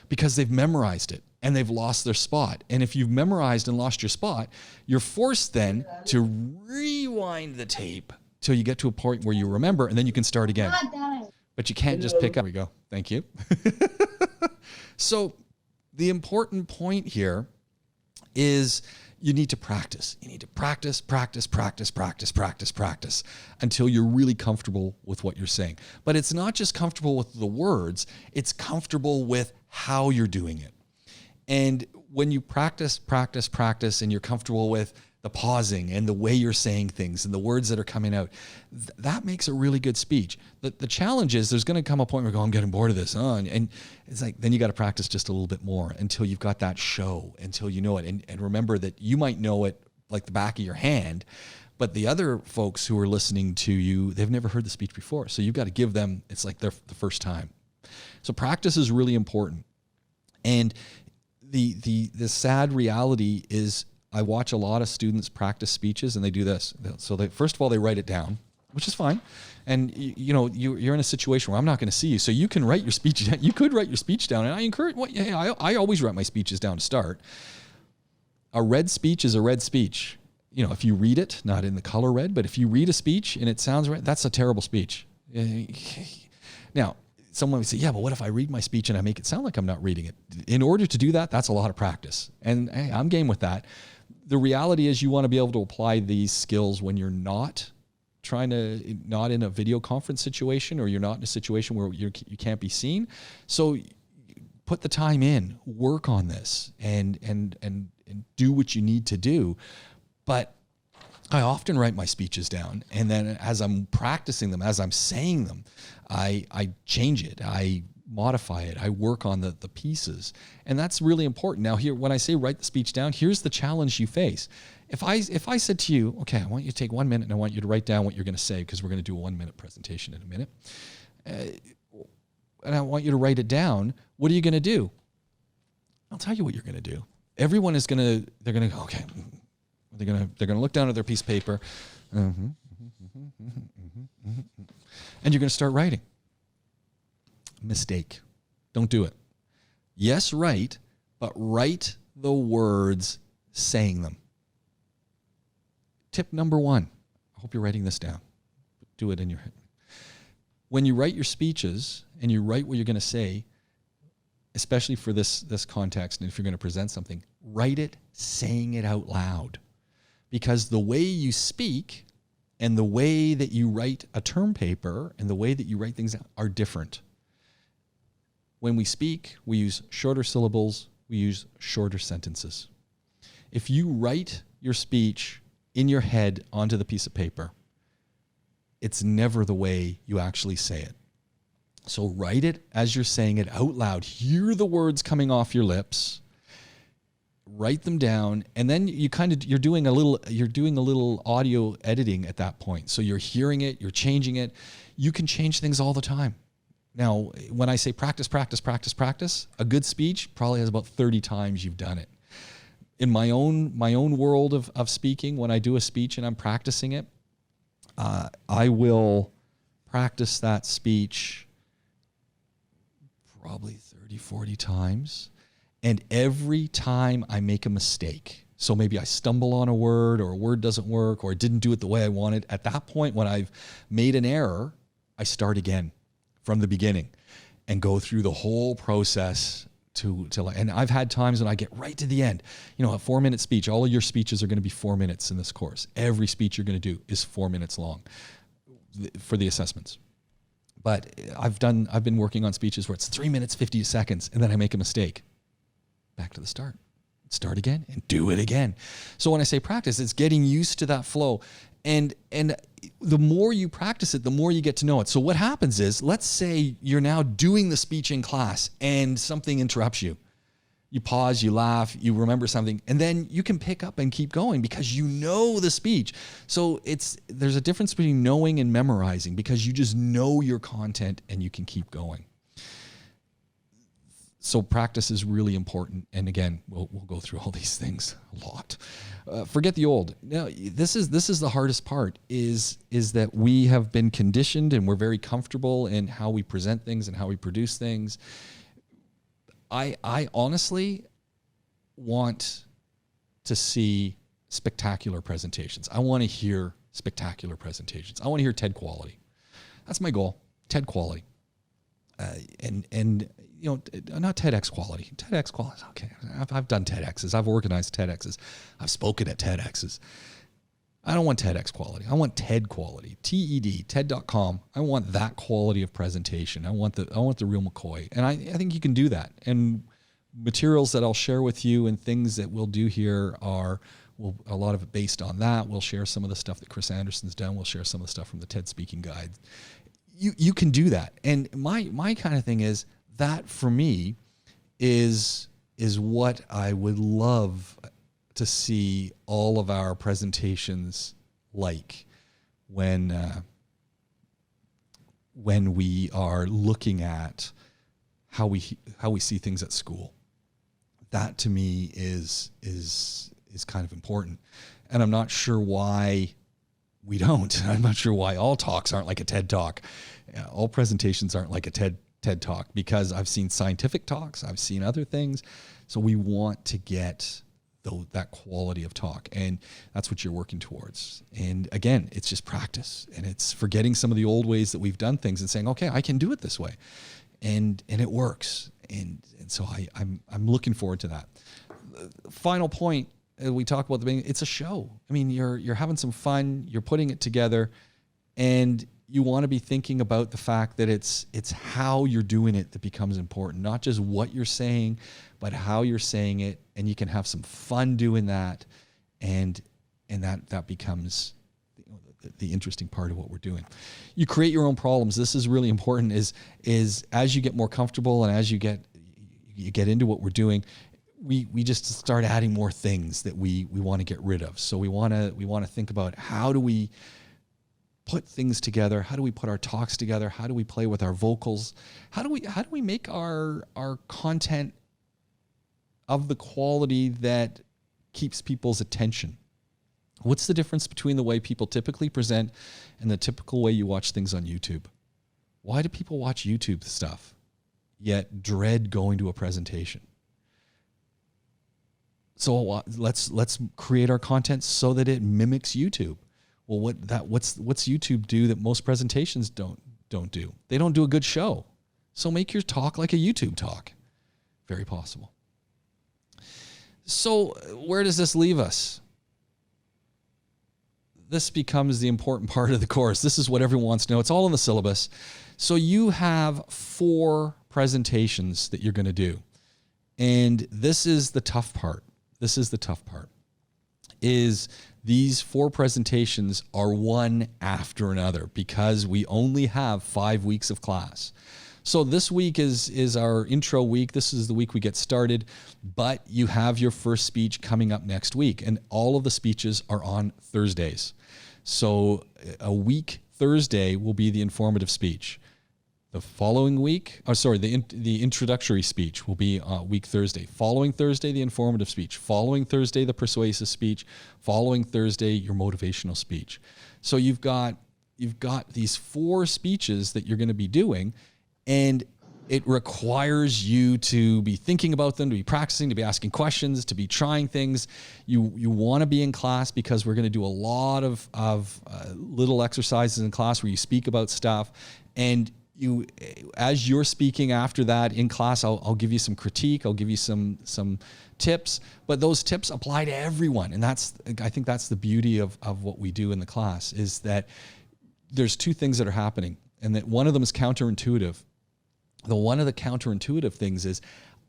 Because they've memorized it and they've lost their spot. And if you've memorized and lost your spot, you're forced then to rewind the tape till you get to a point where you remember, and then you can start again. But you can't just pick up. There we go. Thank you. So the important point here is you need to practice. You need to practice until you're really comfortable with what you're saying. But it's not just comfortable with the words, it's comfortable with how you're doing it. And when you practice, and you're comfortable with the pausing and the way you're saying things and the words that are coming out, that makes a really good speech. The challenge is there's going to come a point where you go, I'm getting bored of this. And it's like, then you got to practice just a little bit more until you've got that show, until you know it. And remember that you might know it like the back of your hand, but the other folks who are listening to you, they've never heard the speech before. So you've got to give them, it's like the first time. So practice is really important. And the sad reality is, I watch a lot of students practice speeches and they do this. So first of all, they write it down, which is fine. And you're in a situation where I'm not going to see you. So you can write your speech down. You could write your speech down. And I encourage, I always write my speeches down to start. A read speech is a read speech. If you read it, not in the color red, but if you read a speech and it sounds right, that's a terrible speech. Now, someone would say, yeah, but what if I read my speech and I make it sound like I'm not reading it? In order to do that, that's a lot of practice. And hey, I'm game with that. The reality is you want to be able to apply these skills when you're not in a video conference situation, or you're not in a situation where you can't be seen. So put the time in, work on this, and do what you need to do. But I often write my speeches down, and then as I'm practicing them, as I'm saying them, I change it. I modify it. I work on the pieces. And that's really important. Now here, when I say write the speech down, here's the challenge you face. If I said to you, okay, I want you to take 1 minute and I want you to write down what you're going to say, because we're going to do a 1 minute presentation in a minute. And I want you to write it down. What are you going to do? I'll tell you what you're going to do. Everyone is they're going to go, okay. They're going to look down at their piece of paper. And you're going to start writing. Mistake. Don't do it. Yes, write, but write the words saying them. Tip number 1. I hope you're writing this down. Do it in your head. When you write your speeches and you write what you're going to say, especially for this context, and if you're going to present something, write it saying it out loud. Because the way you speak and the way that you write a term paper and the way that you write things out are different. When we speak, we use shorter syllables, we use shorter sentences. If you write your speech in your head onto the piece of paper, it's never the way you actually say it. So write it as you're saying it out loud. Hear the words coming off your lips. Write them down, and then you're doing a little audio editing at that point. So you're hearing it, you're changing it. You can change things all the time. Now, when I say practice, a good speech probably has about 30 times you've done it. In my own world of speaking, when I do a speech and I'm practicing it, I will practice that speech probably 30, 40 times. And every time I make a mistake, so maybe I stumble on a word, or a word doesn't work, or I didn't do it the way I wanted, at that point when I've made an error, I start again from the beginning and go through the whole process and I've had times when I get right to the end. A 4-minute speech, all of your speeches are going to be 4 minutes in this course. Every speech you're going to do is 4 minutes long for the assessments. But I've been working on speeches where it's 3 minutes, 50 seconds, and then I make a mistake. Back to the start again and do it again. So when I say practice, it's getting used to that flow. And the more you practice it, the more you get to know it. So what happens is, let's say you're now doing the speech in class and something interrupts you. You pause, you laugh, you remember something, and then you can pick up and keep going because you know the speech. So there's a difference between knowing and memorizing, because you just know your content and you can keep going. So practice is really important. And again, we'll go through all these things a lot. Forget the old. Now, this is the hardest part, is that we have been conditioned and we're very comfortable in how we present things and how we produce things. I honestly want to see spectacular presentations. I want to hear spectacular presentations. I want to hear TED quality. That's my goal, TED quality. And you know, not TEDx quality. TEDx quality, okay. I've done TEDx's. I've organized TEDx's. I've spoken at TEDx's. I don't want TEDx quality. I want TED quality. TED, TED.com. I want that quality of presentation. I want the real McCoy. And I think you can do that. And materials that I'll share with you and things that we'll do here are a lot of it based on that. We'll share some of the stuff that Chris Anderson's done. We'll share some of the stuff from the TED Speaking Guide. You can do that. And my kind of thing is that, for me, is what I would love to see all of our presentations like when we are looking at how we see things at school. That, to me, is kind of important. And I'm not sure why we don't. I'm not sure why all talks aren't like a TED Talk. All presentations aren't like a TED Talk, because I've seen scientific talks, I've seen other things. So we want to get that quality of talk, and that's what you're working towards. And again, it's just practice, and it's forgetting some of the old ways that we've done things and saying, okay, I can do it this way, and it works. And so I'm looking forward to that. Final point, we talk about it's a show. I mean, you're having some fun, you're putting it together, and you want to be thinking about the fact that it's how you're doing it that becomes important, not just what you're saying, but how you're saying it. And you can have some fun doing that, and that becomes the interesting part of what we're doing. You create your own problems. This is really important. Is as you get more comfortable and as you get into what we're doing, we just start adding more things that we want to get rid of. So we want to think about, how do we put things together? How do we put our talks together? How do we play with our vocals? How do we make our content of the quality that keeps people's attention? What's the difference between the way people typically present and the typical way you watch things on YouTube? Why do people watch YouTube stuff yet dread going to a presentation? So let's create our content so that it mimics YouTube. Well, what's YouTube do that most presentations don't do? They don't do a good show. So make your talk like a YouTube talk. Very possible. So where does this leave us? This becomes the important part of the course. This is what everyone wants to know. It's all in the syllabus. So you have 4 presentations that you're going to do. And this is the tough part. Is these 4 presentations are one after another, because we only have 5 weeks of class. So this week is our intro week. This is the week we get started, but you have your first speech coming up next week, and all of the speeches are on Thursdays. So a week Thursday will be the informative speech. The following week, the introductory speech will be week Thursday. Following Thursday, the informative speech. Following Thursday, the persuasive speech. Following Thursday, your motivational speech. So you've got these 4 speeches that you're going to be doing, and it requires you to be thinking about them, to be practicing, to be asking questions, to be trying things. You want to be in class, because we're going to do a lot of little exercises in class where you speak about stuff, and as you're speaking after that in class, I'll give you some critique. I'll give you some tips, but those tips apply to everyone. And I think that's the beauty of what we do in the class, is that there's 2 things that are happening, and that one of them is counterintuitive. One of the counterintuitive things is,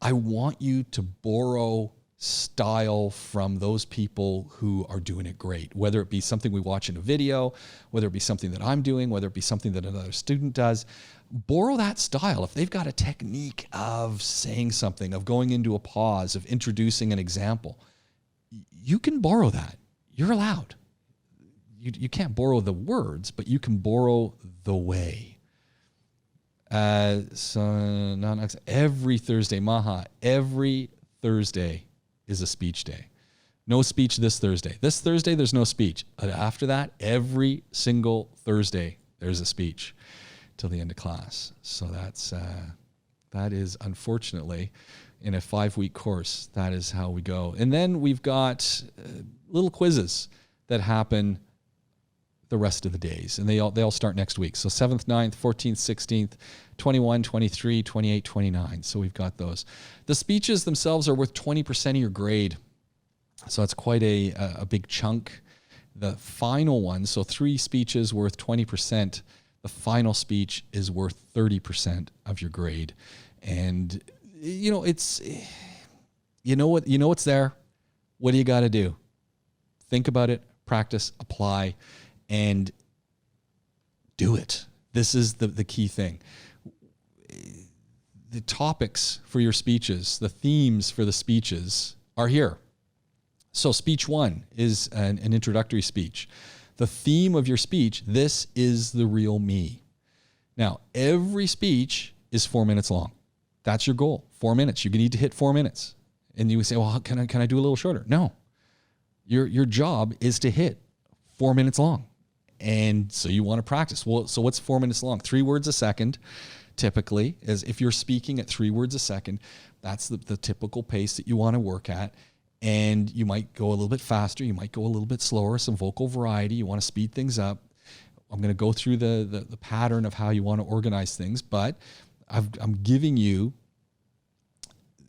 I want you to borrow style from those people who are doing it great, whether it be something we watch in a video, whether it be something that I'm doing, whether it be something that another student does. Borrow that style. If they've got a technique of saying something, of going into a pause, of introducing an example, you can borrow that. You're allowed. You can't borrow the words, but you can borrow the way. So every Thursday, Maha, every Thursday is a speech day. No speech this Thursday. This Thursday, there's no speech. But after that, every single Thursday, there's a speech till the end of class. So that is unfortunately, in a 5-week course, that is how we go. And then we've got little quizzes that happen the rest of the days, and they all start next week. So 7th, 9th, 14th, 16th, 21, 23, 28, 29. So we've got those. The speeches themselves are worth 20% of your grade. So that's quite a big chunk. The final one, so 3 speeches worth 20%. The final speech is worth 30% of your grade. And it's what's there. What do you got to do? Think about it, practice, apply, and do it. This is the key thing. The topics for your speeches, the themes for the speeches are here. So speech 1 is an introductory speech. The theme of your speech, this is the real me. Now, every speech is 4 minutes long. That's your goal, 4 minutes. You need to hit 4 minutes. And you would say, well, can I do a little shorter? No. Your job is to hit 4 minutes long. And so you want to practice. Well, so what's 4 minutes long? 3 words a second, typically, is if you're speaking at 3 words a second, that's the typical pace that you want to work at. And you might go a little bit faster. You might go a little bit slower, some vocal variety. You want to speed things up. I'm going to go through the pattern of how you want to organize things, but I'm giving you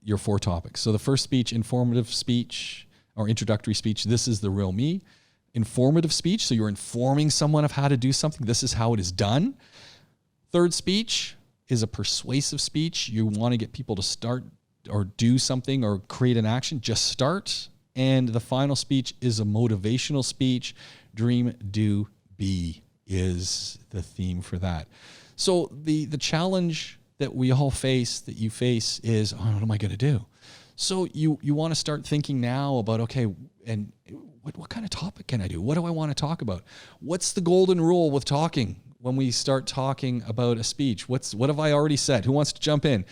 your 4 topics. So the first speech, informative speech or introductory speech, this is the real me. Informative speech, so you're informing someone of how to do something. This is how it is done. Third speech is a persuasive speech. You want to get people to start or do something or create an action. Just start. And the final speech is a motivational speech. Dream, do, be is the theme for that. So the challenge that we all face, that you face, is, oh, what am I going to do? So you want to start thinking now about, okay, and what kind of topic can I do? What do I want to talk about? What's the golden rule with talking when we start talking about a speech? What have I already said? Who wants to jump in?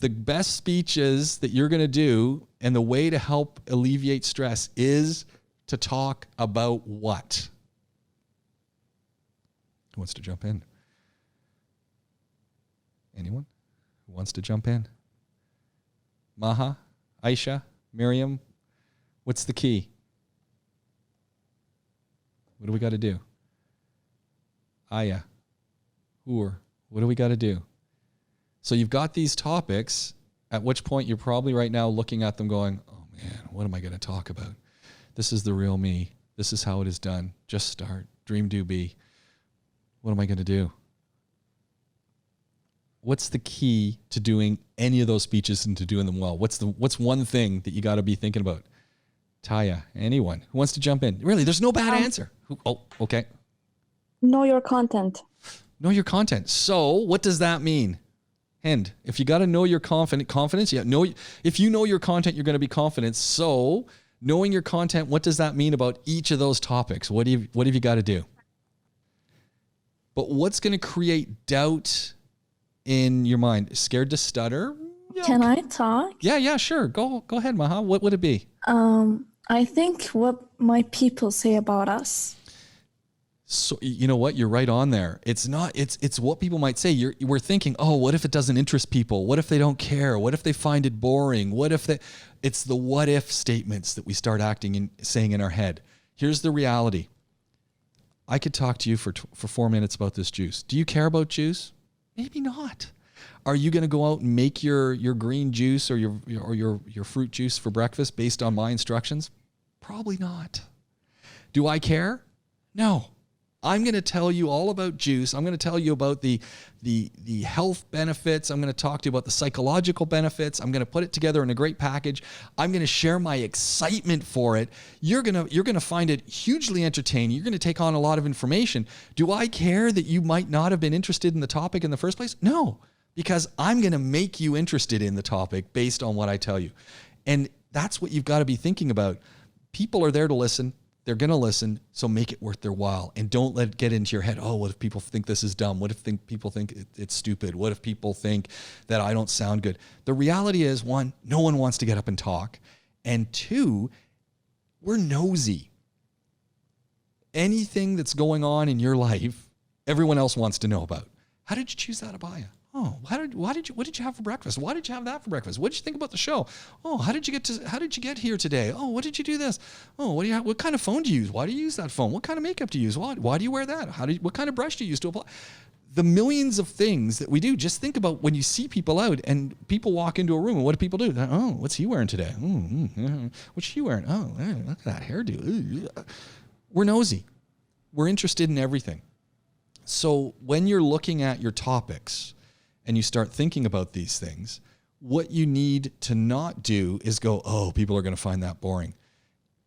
The best speeches that you're going to do, and the way to help alleviate stress, is to talk about what? Who wants to jump in? Anyone who wants to jump in? Maha, Aisha, Miriam, what's the key? What do we got to do? Aya, Ur, what do we got to do? So you've got these topics, at which point you're probably right now looking at them going, oh man, what am I going to talk about? This is the real me. This is how it is done. Just start. Dream, do, be. What am I going to do? What's the key to doing any of those speeches and to doing them well? What's one thing that you got to be thinking about? Taya, anyone who wants to jump in? Really, there's no bad answer. Oh, okay. Know your content. Know your content. So what does that mean? And if you got to know your confidence, if you know your content, you're going to be confident. So knowing your content, what does that mean about each of those topics? What have you got to do? But what's going to create doubt in your mind? Scared to stutter? Yeah, Can I talk? Yeah, sure. Go ahead, Maha. What would it be? I think what my people say about us. So you know what? You're right on there. It's what people might say. We're thinking, oh, what if it doesn't interest people? What if they don't care? What if they find it boring? It's the what if statements that we start saying in our head. Here's the reality. I could talk to you for 4 minutes about this juice. Do you care about juice? Maybe not. Are you going to go out and make your green juice or your fruit juice for breakfast based on my instructions? Probably not. Do I care? No. I'm going to tell you all about juice. I'm going to tell you about the health benefits. I'm going to talk to you about the psychological benefits. I'm going to put it together in a great package. I'm going to share my excitement for it. You're going to find it hugely entertaining. You're going to take on a lot of information. Do I care that you might not have been interested in the topic in the first place? No, because I'm going to make you interested in the topic based on what I tell you. And that's what you've got to be thinking about. People are there to listen. They're going to listen, so make it worth their while. And don't let it get into your head, oh, what if people think this is dumb? What if people think it's stupid? What if people think that I don't sound good? The reality is, one, no one wants to get up and talk. And two, we're nosy. Anything that's going on in your life, everyone else wants to know about. How did you choose that abaya? Oh, what did you have for breakfast? Why did you have that for breakfast? What did you think about the show? Oh, how did you get here today? Oh, what did you do this? Oh, what kind of phone do you use? Why do you use that phone? What kind of makeup do you use? Why do you wear that? What kind of brush do you use to apply? The millions of things that we do. Just think about when you see people out and people walk into a room and what do people do? Oh, what's he wearing today? What's she wearing? Oh, look at that hairdo. We're nosy. We're interested in everything. So when you're looking at your topics and you start thinking about these things, what you need to not do is go, oh, people are going to find that boring.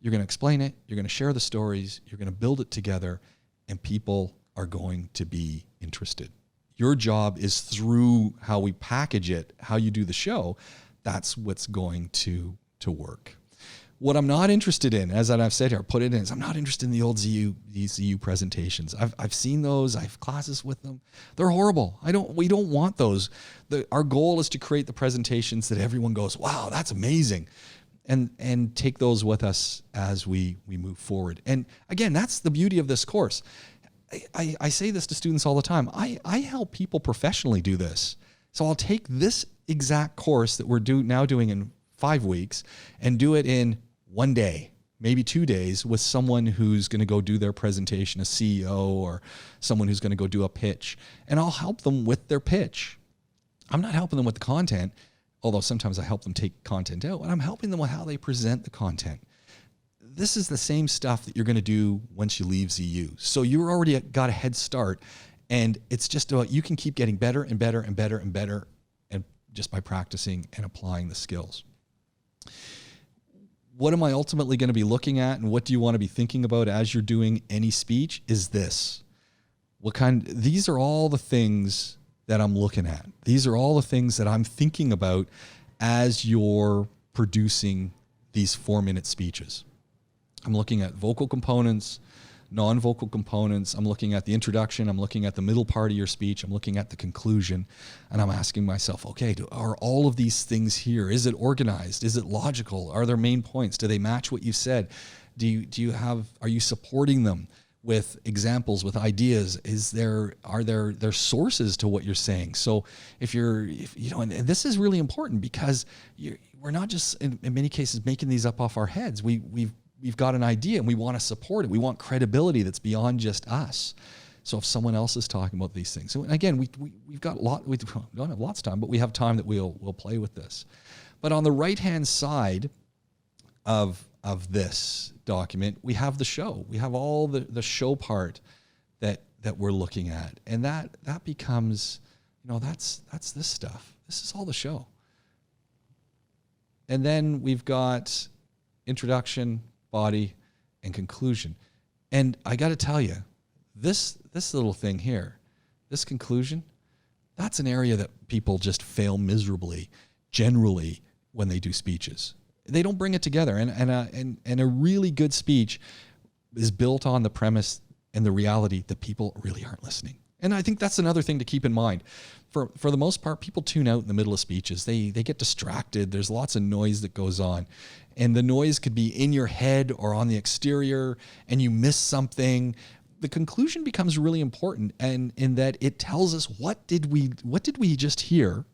You're going to explain it. You're going to share the stories. You're going to build it together, and people are going to be interested. Your job is through how we package it, how you do the show. That's what's going to work. What I'm not interested in, as I've said here, put it in, is I'm not interested in the old these ZU presentations. I've seen those. I have classes with them. They're horrible. We don't want those. Our goal is to create the presentations that everyone goes, wow, that's amazing. And take those with us as we move forward. And again, that's the beauty of this course. I say this to students all the time. I help people professionally do this. So I'll take this exact course that we're now doing in 5 weeks and do it in 1 day, maybe 2 days, with someone who's going to go do their presentation, a CEO or someone who's going to go do a pitch. And I'll help them with their pitch. I'm not helping them with the content, although sometimes I help them take content out, but I'm helping them with how they present the content. This is the same stuff that you're going to do once you leave ZU. So you're already got a head start, and it's just about, you can keep getting better and better and better and better, and just by practicing and applying the skills. What am I ultimately going to be looking at, and what do you want to be thinking about as you're doing any speech is this. These are all the things that I'm looking at. These are all the things that I'm thinking about as you're producing these 4-minute speeches. I'm looking at vocal components, non-vocal components. I'm looking at the introduction. I'm looking at the middle part of your speech. I'm looking at the conclusion. And I'm asking myself, okay, are all of these things here? Is it organized? Is it logical? Are there main points? Do they match what you said? Are you supporting them with examples, with ideas? Are there sources to what you're saying? So and this is really important, because we're not just in many cases making these up off our heads. We've got an idea and we want to support it. We want credibility that's beyond just us. So if someone else is talking about these things, so again, we don't have lots of time, but we have time that we'll play with this. But on the right-hand side of this document, we have the show. We have all the show part that we're looking at, and that becomes, that's this stuff. This is all the show. And then we've got introduction, body, and conclusion. And I got to tell you, this little thing here, this conclusion, that's an area that people just fail miserably, generally, when they do speeches. They don't bring it together. And a really good speech is built on the premise and the reality that people really aren't listening. And I think that's another thing to keep in mind. For the most part, people tune out in the middle of speeches. They get distracted. There's lots of noise that goes on. And the noise could be in your head or on the exterior, and you miss something. The conclusion becomes really important, and in that it tells us what did we just hear,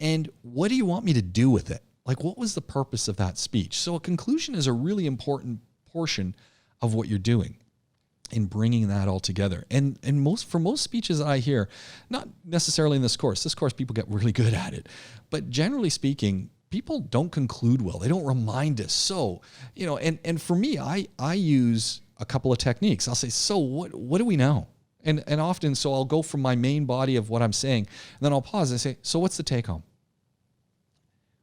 and what do you want me to do with it? Like, what was the purpose of that speech? So a conclusion is a really important portion of what you're doing in bringing that all together. And for most speeches that I hear, not necessarily in this course people get really good at it, but generally speaking, people don't conclude well. They don't remind us. So, and for me, I use a couple of techniques. I'll say, so what do we know? And often, so I'll go from my main body of what I'm saying, and then I'll pause and say, so what's the take home?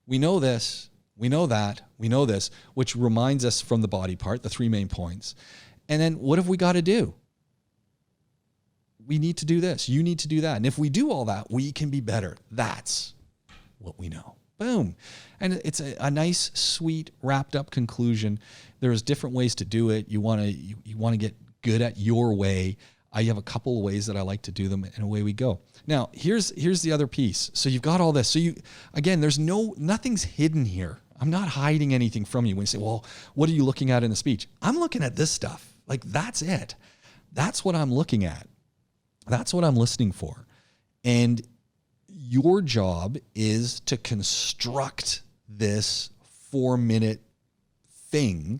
We know this, we know that, we know this, which reminds us from the body part, the 3 main points. And then what have we got to do? We need to do this. You need to do that. And if we do all that, we can be better. That's what we know. Boom. And it's a nice, sweet, wrapped up conclusion. There's different ways to do it. You want to get good at your way. I have a couple of ways that I like to do them, and away we go. Now, here's the other piece. So you've got all this. So there's nothing's hidden here. I'm not hiding anything from you when you say, well, what are you looking at in the speech? I'm looking at this stuff. Like, that's it. That's what I'm looking at. That's what I'm listening for. And your job is to construct this 4-minute thing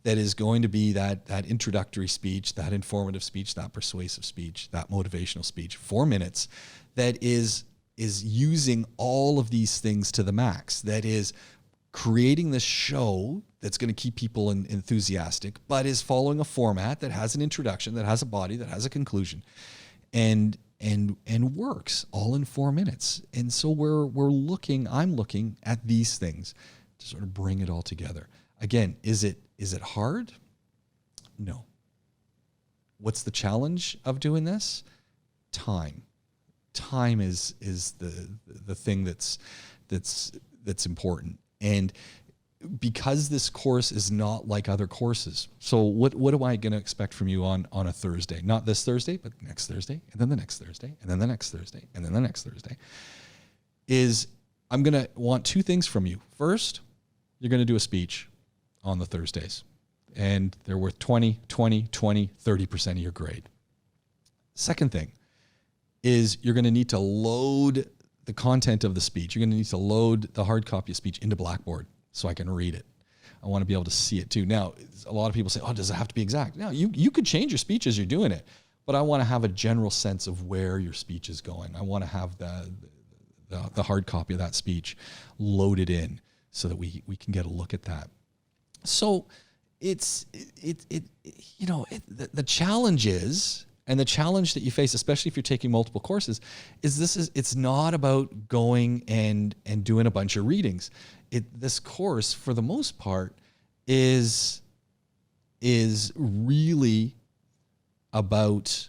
that is going to be that introductory speech, that informative speech, that persuasive speech, that motivational speech, 4 minutes, that is using all of these things to the max, that is creating this show that's going to keep people enthusiastic, but is following a format that has an introduction, that has a body, that has a conclusion, and works all in 4 minutes. And so I'm looking at these things to sort of bring it all together. Again, is it hard? No. What's the challenge of doing this? Time. Time is the thing that's important. And because this course is not like other courses, so what am I going to expect from you on a Thursday? Not this Thursday, but next Thursday, and then the next Thursday, and then the next Thursday, and then the next Thursday, is I'm going to want 2 things from you. First, you're going to do a speech on the Thursdays, and they're worth 20, 30% of your grade. Second thing is you're going to need to load the content of the speech. You're going to need to load the hard copy of speech into Blackboard so I can read it. I want to be able to see it too. Now, a lot of people say, oh, does it have to be exact? No, you could change your speech as you're doing it, but I want to have a general sense of where your speech is going. I want to have the hard copy of that speech loaded in so that we can get a look at that. So the challenge is, and the challenge that you face, especially if you're taking multiple courses, it's not about going and doing a bunch of readings. This course, for the most part, is really about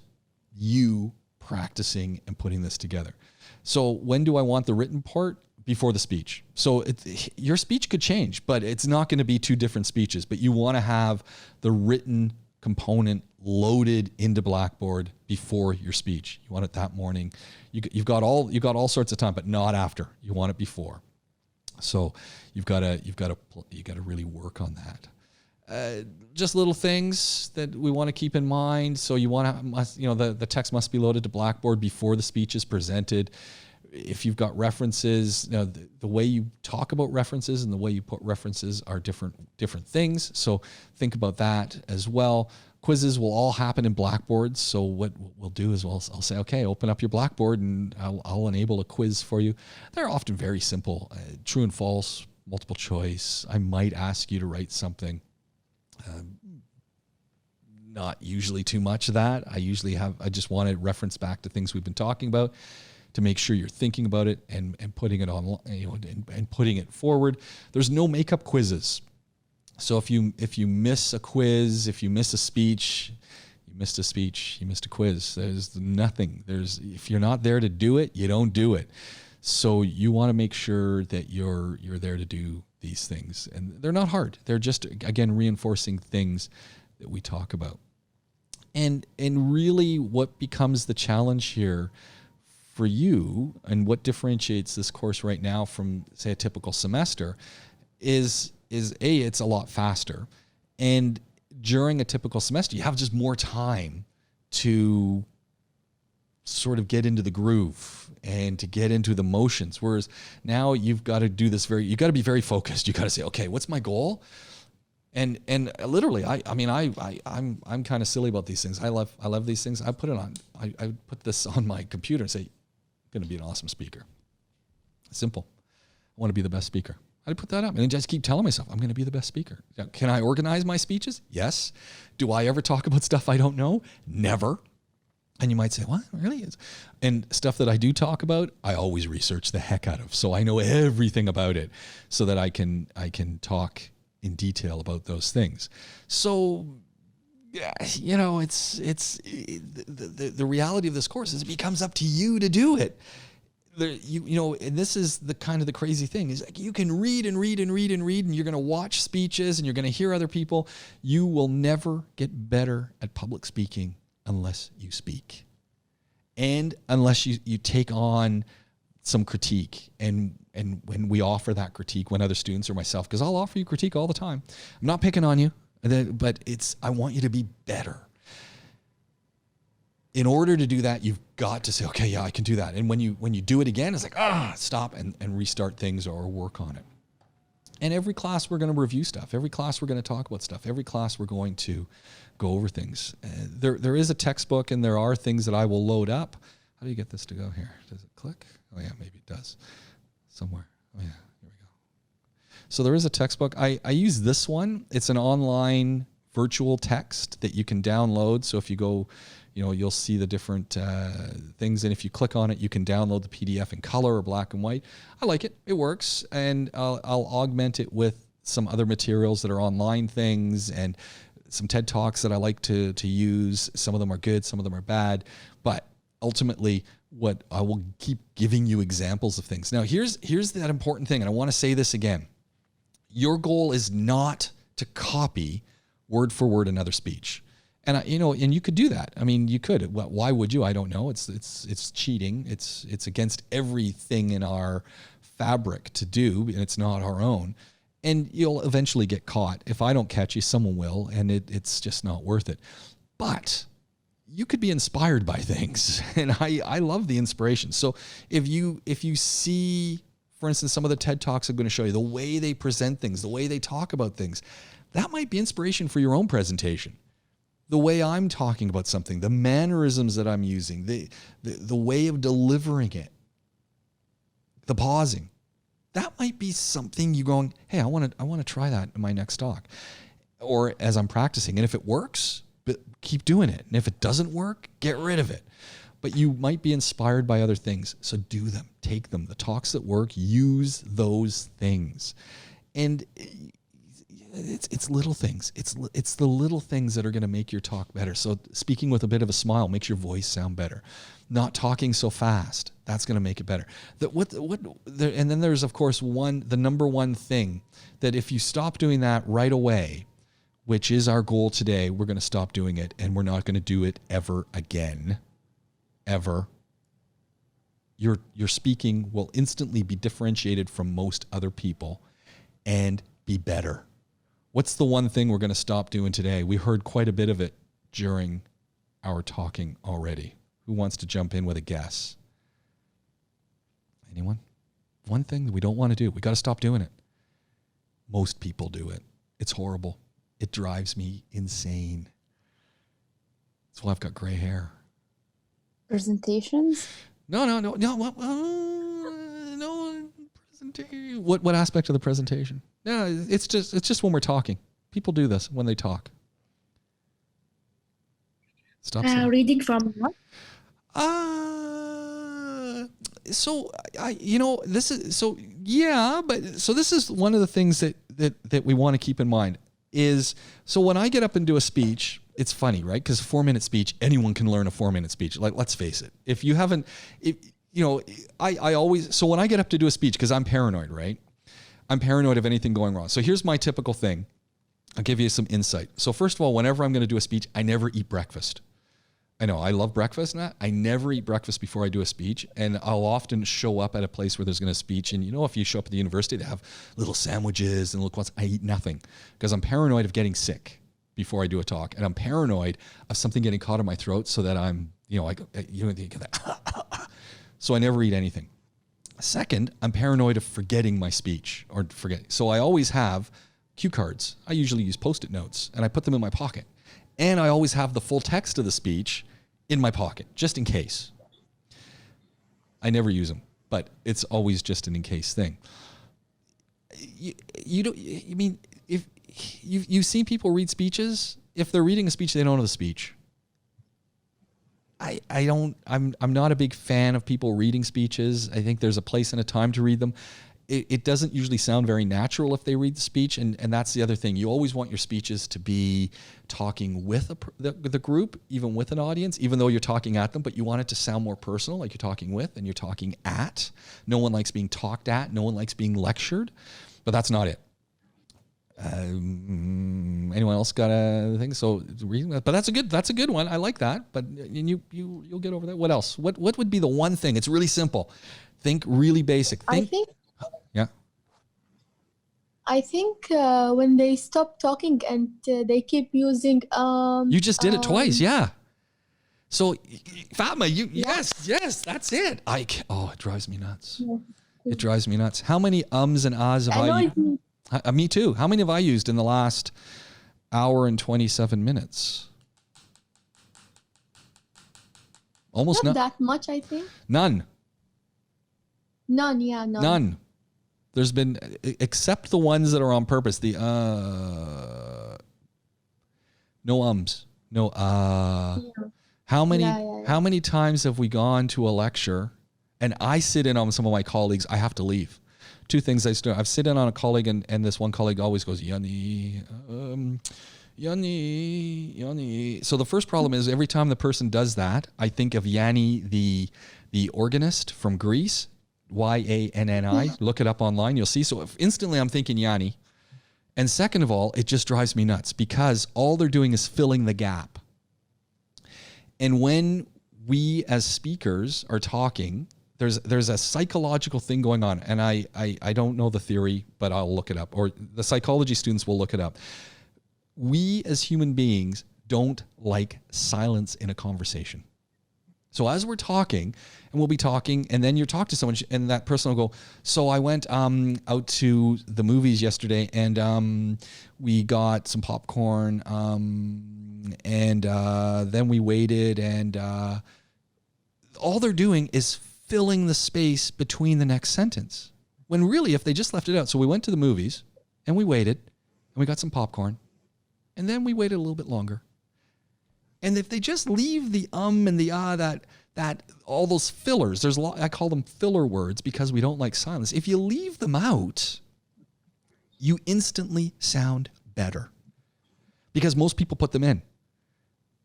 you practicing and putting this together. So when do I want the written part? Before the speech. So your speech could change, but it's not going to be 2 different speeches, but you want to have the written component loaded into Blackboard before your speech. You want it that morning. You've got all sorts of time, but not after. You want it before. So you've got to really work on that. Just little things that we want to keep in mind. So the text must be loaded to Blackboard before the speech is presented. If you've got references, the way you talk about references and the way you put references are different things. So think about that as well. Quizzes will all happen in Blackboard. So what we'll do is I'll say, okay, open up your Blackboard and I'll enable a quiz for you. They're often very simple, true and false, multiple choice. I might ask you to write something. Not usually too much of that. I just want to reference back to things we've been talking about, to make sure you're thinking about it and putting it on, and putting it forward. There's no makeup quizzes. So if you miss a quiz, if you miss a speech, you missed a quiz. There's nothing. If you're not there to do it, you don't do it. So you want to make sure that you're there to do these things. And they're not hard. They're just, again, reinforcing things that we talk about. And really what becomes the challenge here for you, and what differentiates this course right now from, say, a typical semester, is it's a lot faster. And during a typical semester, you have just more time to sort of get into the groove and to get into the motions. Whereas now you've got to do this you've got to be very focused. You got to say, okay, what's my goal? And literally, I'm kind of silly about these things. I love these things. I put this on my computer and say, going to be an awesome speaker. Simple. I want to be the best speaker. I put that up and just keep telling myself, I'm going to be the best speaker. Can I organize my speeches? Yes. Do I ever talk about stuff I don't know? Never. And you might say, what? Really? And stuff that I do talk about, I always research the heck out of. So I know everything about it so that I can talk in detail about those things. So, you know, the reality of this course is it becomes up to you to do it. You know, and this is the kind of the crazy thing is like you can read and read and read and read, and you're going to watch speeches and you're going to hear other people. You will never get better at public speaking unless you speak and unless you take on some critique. And when we offer that critique, when other students or myself, because I'll offer you critique all the time. I'm not picking on you, but I want you to be better. In order to do that, you've got to say, okay, yeah, I can do that. And when you do it again, it's like, stop and restart things or work on it. And every class we're going to review stuff. Every class we're going to talk about stuff. Every class we're going to go over things. There is a textbook and there are things that I will load up. How do you get this to go here? Does it click? Oh yeah, maybe it does. Somewhere. Oh yeah, here we go. So there is a textbook. I use this one. It's an online virtual text that you can download. So if you go, you know, you'll see the different things. And if you click on it, you can download the PDF in color or black and white. I like it. It works. And I'll augment it with some other materials that are online things and some TED Talks that I like to use. Some of them are good. Some of them are bad. But ultimately, what I will keep giving you examples of things. Now, here's that important thing. And I want to say this again. Your goal is not to copy word for word another speech. And and you could do that. I mean, you could. Why would you? I don't know. It's cheating. It's against everything in our fabric to do, and it's not our own. And you'll eventually get caught. If I don't catch you, someone will, and it's just not worth it. But you could be inspired by things, and I love the inspiration. So if you see, for instance, some of the TED Talks I'm going to show you, the way they present things, the way they talk about things, that might be inspiration for your own presentation. The way I'm talking about something, the mannerisms that I'm using, the way of delivering it, the pausing, that might be something you going, hey, I want to try that in my next talk, or as I'm practicing. And if it works, keep doing it. And if it doesn't work, get rid of it. But you might be inspired by other things, so do them, take them. The talks that work, use those things, and it's little things. It's the little things that are going to make your talk better. So speaking with a bit of a smile makes your voice sound better. Not talking so fast, that's going to make it better. And then there's of course the number one thing that if you stop doing that right away, which is our goal today, we're going to stop doing it and we're not going to do it ever again. Ever. Your speaking will instantly be differentiated from most other people and be better. What's the one thing we're going to stop doing today? We heard quite a bit of it during our talking already. Who wants to jump in with a guess? Anyone? One thing that we don't want to do. We got to stop doing it. Most people do it. It's horrible. It drives me insane. That's why I've got gray hair. Presentations? No. No presentation. What aspect of the presentation? No, it's just when we're talking. People do this when they talk. Stop. Reading from what? This is one of the things that we want to keep in mind is, so when I get up and do a speech, it's funny, right? Because a 4-minute speech, anyone can learn a 4-minute speech. Like, let's face it. If you haven't, I always, so when I get up to do a speech, because I'm paranoid, right? I'm paranoid of anything going wrong. So here's my typical thing. I'll give you some insight. So first of all, whenever I'm going to do a speech, I never eat breakfast. I know I love breakfast and that. I never eat breakfast before I do a speech. And I'll often show up at a place where there's going to speech. And if you show up at the university, they have little sandwiches and little quotes. I eat nothing because I'm paranoid of getting sick before I do a talk. And I'm paranoid of something getting caught in my throat so that I'm, so I never eat anything. Second, I'm paranoid of forgetting my speech or forgetting. So I always have cue cards. I usually use Post-it notes and I put them in my pocket. And I always have the full text of the speech in my pocket, just in case. I never use them, but it's always just an in case thing. you don't. I mean, if you've seen people read speeches, if they're reading a speech, they don't know the speech. I'm not a big fan of people reading speeches. I think there's a place and a time to read them. It doesn't usually sound very natural if they read the speech, and that's the other thing. You always want your speeches to be talking with the group, even with an audience, even though you're talking at them, but you want it to sound more personal, like you're talking with and you're talking at. No one likes being talked at. No one likes being lectured, but that's not it. Anyone else got a thing? So reading that, but that's a good one. I like that. But you'll get over that. What else? What would be the one thing? It's really simple. Think really basic. I think when they stop talking and they keep using you just did it twice, yeah. So Fatma, yes, that's it. It drives me nuts. Yeah. It drives me nuts. How many ums and ahs have I used? Me too. How many have I used in the last hour and 27 minutes? Almost not that much, I think. None. None. There's been, except the ones that are on purpose, no ums, no yeah. How many times have we gone to a lecture and I sit in on some of my colleagues, I have to leave. Two things I've sit in on a colleague and this one colleague always goes, Yanni. So the first problem is every time the person does that, I think of Yanni, the organist from Greece. Yanni. Look it up online. You'll see. So instantly I'm thinking Yanni. And second of all, it just drives me nuts because all they're doing is filling the gap. And when we as speakers are talking, there's a psychological thing going on. And I don't know the theory, but I'll look it up. Or the psychology students will look it up. We as human beings don't like silence in a conversation. So as we're talking, and we'll be talking, and then you talk to someone, and that person will go, so I went out to the movies yesterday, and we got some popcorn, and then we waited, and all they're doing is filling the space between the next sentence. When really, if they just left it out, so we went to the movies, and we waited, and we got some popcorn, and then we waited a little bit longer. And if they just leave the and the that all those fillers, I call them filler words because we don't like silence. If you leave them out, you instantly sound better because most people put them in.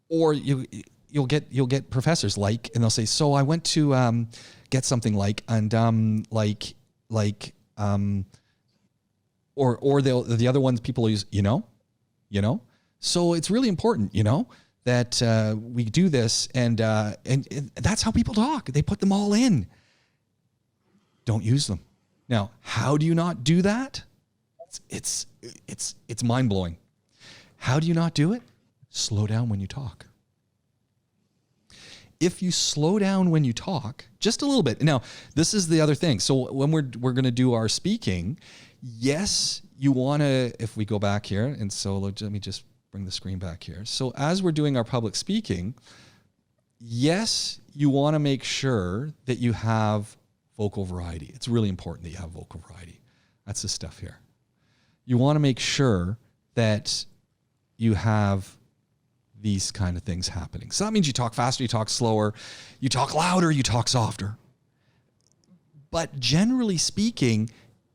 Or you'll get professors and they'll say, so I went to get something or the other ones people use, you know. So it's really important, that we do this, and that's how people talk. They put them all in. Don't use them. Now, how do you not do that? It's mind-blowing. How do you not do it? Slow down when you talk. If you slow down when you talk, just a little bit. Now, this is the other thing. So when we're going to do our speaking, yes, you want to, if we go back here, and so let me just bring the screen back here. So as we're doing our public speaking, yes, you want to make sure that you have vocal variety. It's really important that you have vocal variety. That's the stuff here. You want to make sure that you have these kind of things happening. So that means you talk faster, you talk slower, you talk louder, you talk softer. But generally speaking,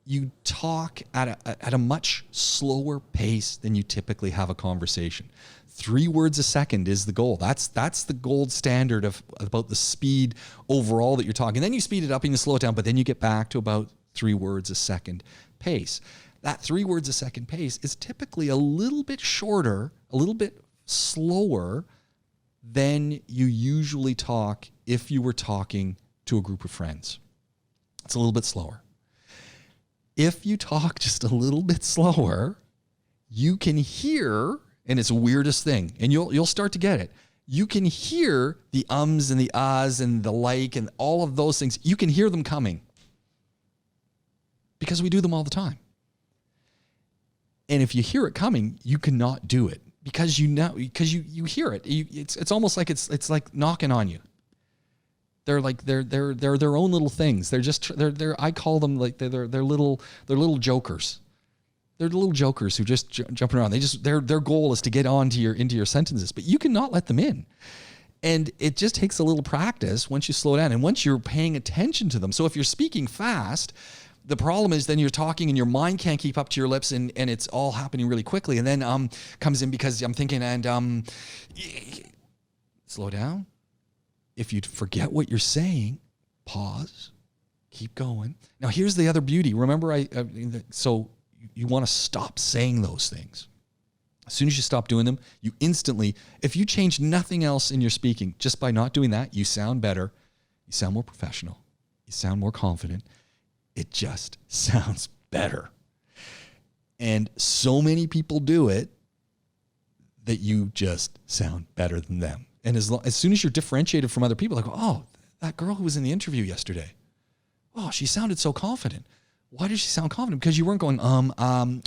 you talk at a much slower pace than you typically have a conversation. 3 words a second is the goal. That's the gold standard about the speed overall that you're talking. Then you speed it up and you slow it down, but then you get back to about 3 words a second pace. That 3 words a second pace is typically a little bit shorter, a little bit slower than you usually talk if you were talking to a group of friends. It's a little bit slower. If you talk just a little bit slower, you can hear, and it's the weirdest thing, and you'll start to get it. You can hear the ums and the ahs and the like and all of those things. You can hear them coming because we do them all the time. And if you hear it coming, you cannot do it because you hear it. It's almost like it's like knocking on you. They're like they're their own little things. They're I call them like they're little jokers. They're the little jokers who just jumping around. Their goal is to get into your sentences, but you cannot let them in. And it just takes a little practice once you slow down and once you're paying attention to them. So if you're speaking fast, the problem is then you're talking and your mind can't keep up to your lips and it's all happening really quickly. And then comes in because I'm thinking and slow down. If you forget what you're saying, pause, keep going. Now here's the other beauty. Remember so you want to stop saying those things. As soon as you stop doing them, you instantly, if you change nothing else in your speaking, just by not doing that, you sound better, you sound more professional, you sound more confident. It just sounds better. And so many people do it that you just sound better than them. And as soon as you're differentiated from other people, like, oh, that girl who was in the interview yesterday, oh, she sounded so confident. Why did she sound confident? Because you weren't going, yani,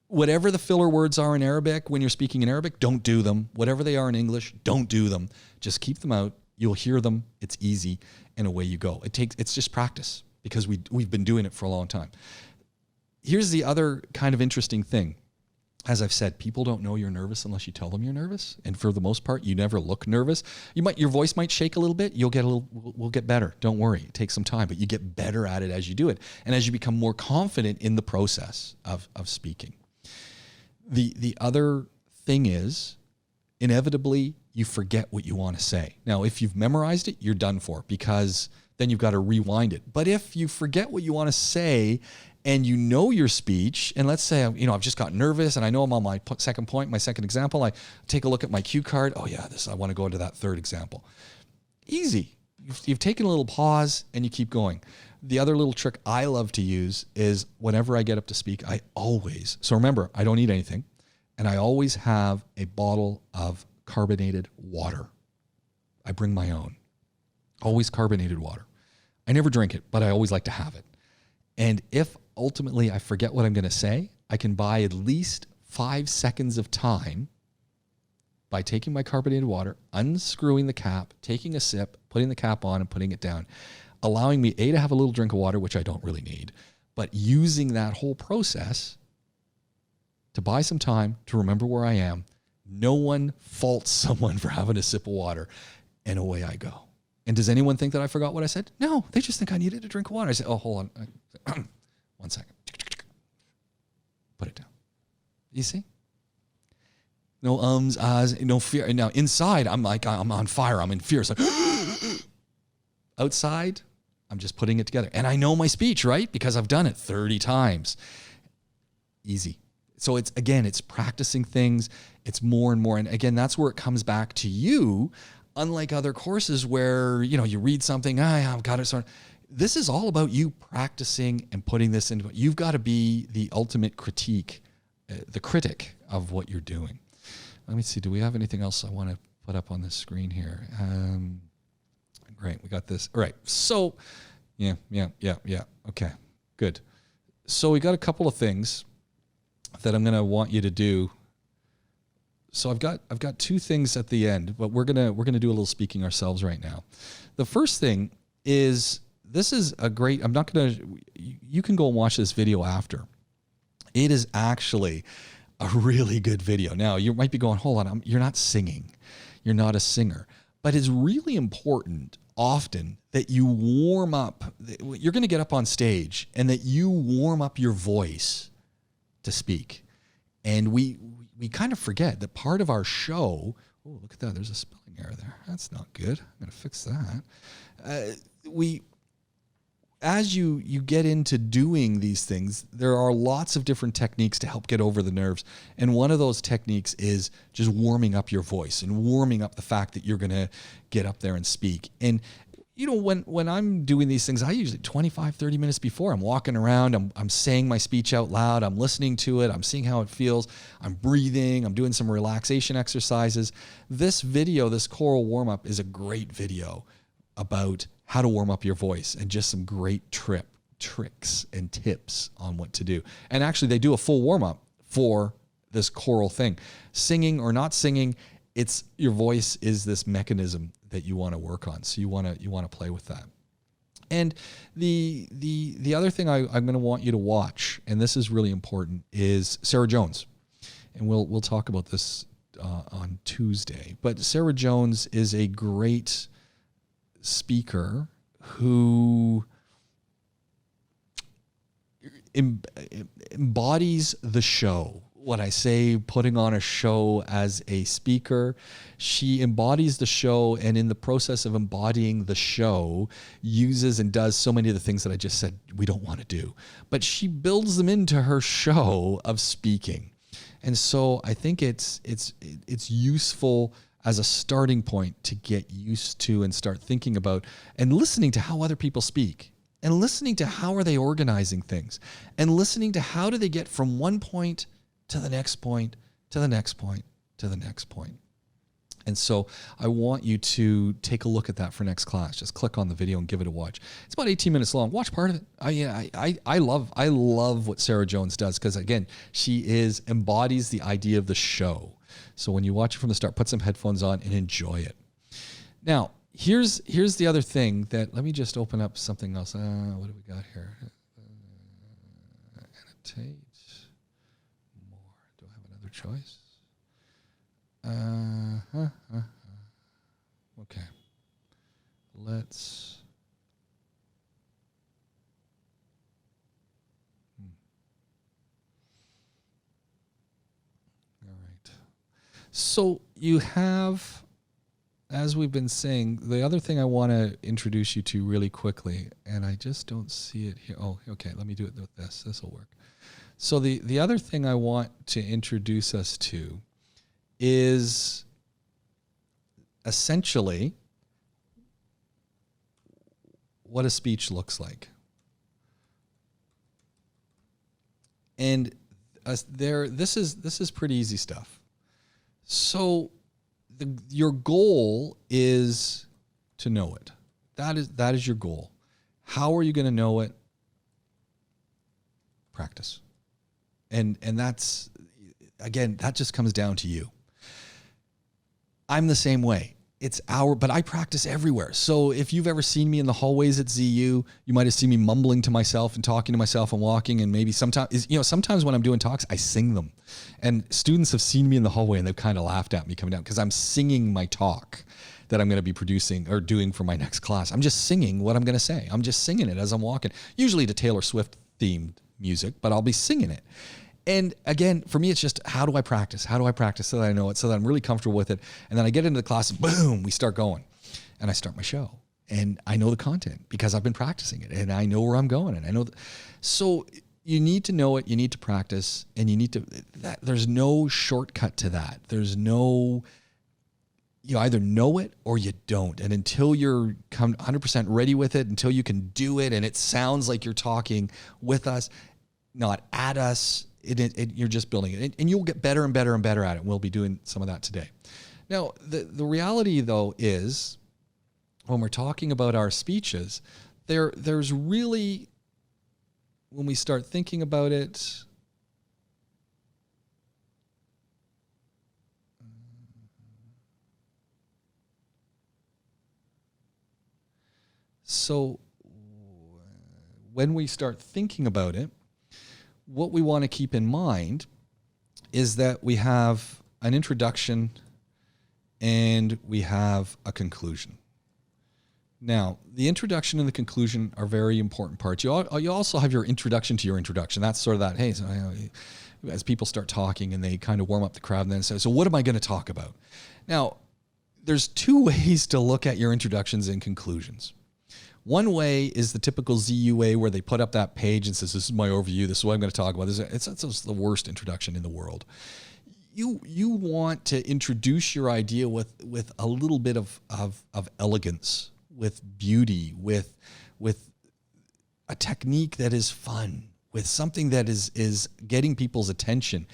whatever the filler words are in Arabic, when you're speaking in Arabic, don't do them. Whatever they are in English, don't do them. Just keep them out. You'll hear them. It's easy. And away you go. It's just practice because we've been doing it for a long time. Here's the other kind of interesting thing. As I've said, people don't know you're nervous unless you tell them you're nervous. And for the most part, you never look nervous. Your voice might shake a little bit. We'll get better. Don't worry. It takes some time, but you get better at it as you do it. And as you become more confident in the process of speaking. The other thing is, inevitably, you forget what you want to say. Now, if you've memorized it, you're done for because then you've got to rewind it. But if you forget what you want to say and you know your speech, and let's say, I've just got nervous and I know I'm on my second point, my second example, I take a look at my cue card. Oh yeah, I want to go into that third example. Easy. You've taken a little pause and you keep going. The other little trick I love to use is whenever I get up to speak, so remember, I don't eat anything, and I always have a bottle of carbonated water. I bring my own. Always carbonated water. I never drink it, but I always like to have it. And if ultimately I forget what I'm going to say, I can buy at least 5 seconds of time by taking my carbonated water, unscrewing the cap, taking a sip, putting the cap on and putting it down, allowing me to have a little drink of water, which I don't really need, but using that whole process to buy some time to remember where I am. No one faults someone for having a sip of water, and away I go. And does anyone think that I forgot what I said? No, they just think I needed a drink of water. I said, oh, hold on. 1 second. Put it down. You see? No ums, ahs, no fear. Now, inside, I'm on fire. I'm in fear. It's like, outside, I'm just putting it together. And I know my speech, right? Because I've done it 30 times. Easy. So it's practicing things. It's more and more. And again, that's where it comes back to you. Unlike other courses where, you read something, I've got it. This is all about you practicing and putting this into it. You've got to be the ultimate critic of what you're doing. Let me see. Do we have anything else I want to put up on the screen here? Great. We got this. All right. So, yeah. Okay, good. So we got a couple of things that I'm going to want you to do. So I've got 2 things at the end, but we're gonna do a little speaking ourselves right now. The first thing is, this is a great. You can go and watch this video after. It is actually a really good video. Now you might be going, hold on, you're not singing, you're not a singer, but it's really important often that you warm up. You're going to get up on stage, and that you warm up your voice to speak, and we kind of forget that part of our show, oh, look at that, there's a spelling error there. That's not good. I'm going to fix that. As you get into doing these things, there are lots of different techniques to help get over the nerves. And one of those techniques is just warming up your voice and warming up the fact that you're going to get up there and speak. And when I'm doing these things, I usually 25, 30 minutes before, I'm walking around, I'm saying my speech out loud, I'm listening to it, I'm seeing how it feels, I'm breathing, I'm doing some relaxation exercises. This video, this choral warm-up, is a great video about how to warm up your voice and just some great tricks and tips on what to do. And actually, they do a full warm-up for this choral thing. Singing or not singing, it's your voice is this mechanism that you want to work on. So you want to play with that. And the other thing I'm going to want you to watch, and this is really important, is Sarah Jones. And we'll talk about this on Tuesday. But Sarah Jones is a great speaker who embodies the show. When I say putting on a show as a speaker, she embodies the show, and in the process of embodying the show, uses and does so many of the things that I just said we don't want to do. But she builds them into her show of speaking. And so I think it's useful as a starting point to get used to and start thinking about and listening to how other people speak, and listening to how are they organizing things, and listening to how do they get from one point to the next point, to the next point, to the next point. And so I want you to take a look at that for next class. Just click on the video and give it a watch. It's about 18 minutes long. Watch part of it. I love what Sarah Jones does, because again, she embodies the idea of the show. So when you watch it from the start, put some headphones on and enjoy it. Now, here's the other thing that, let me just open up something else. What do we got here? Annotate. Choice. Okay. Let's. All right. So you have, as we've been saying, the other thing I want to introduce you to really quickly, and I just don't see it here. Oh, okay. Let me do it with this. This will work. So the other thing I want to introduce us to is essentially what a speech looks like. And this is pretty easy stuff. So your goal is to know it. That is your goal. How are you going to know it? Practice. And that's, again, that just comes down to you. I'm the same way. But I practice everywhere. So if you've ever seen me in the hallways at ZU, you might have seen me mumbling to myself and talking to myself and walking. And maybe sometimes when I'm doing talks, I sing them. And students have seen me in the hallway and they've kind of laughed at me coming down, because I'm singing my talk that I'm going to be producing or doing for my next class. I'm just singing what I'm going to say. I'm just singing it as I'm walking, usually to Taylor Swift themed music, but I'll be singing it. And again, for me, it's just, how do I practice? How do I practice so that I know it, so that I'm really comfortable with it? And then I get into the class and boom, we start going. And I start my show. And I know the content because I've been practicing it, and I know where I'm going. And I know. So you need to know it, you need to practice, and you need to, there's no shortcut to that. There's no, you either know it or you don't. And until you're 100% ready with it, until you can do it and it sounds like you're talking with us, not at us, you're just building it. And you'll get better and better and better at it. We'll be doing some of that today. Now, the reality, though, is when we're talking about our speeches, there's really, when we start thinking about it, so when we start thinking about it, what we want to keep in mind is that we have an introduction and we have a conclusion. Now, the introduction and the conclusion are very important parts. You also have your introduction to your introduction. That's sort of that, hey, so as people start talking and they kind of warm up the crowd and then say, so what am I going to talk about? Now, there's two ways to look at your introductions and conclusions. One way is the typical ZU way, where they put up that page and says, this is my overview, this is what I'm going to talk about. It's the worst introduction in the world. You want to introduce your idea with a little bit of elegance, with beauty, with a technique that is fun, with something that is getting people's attention.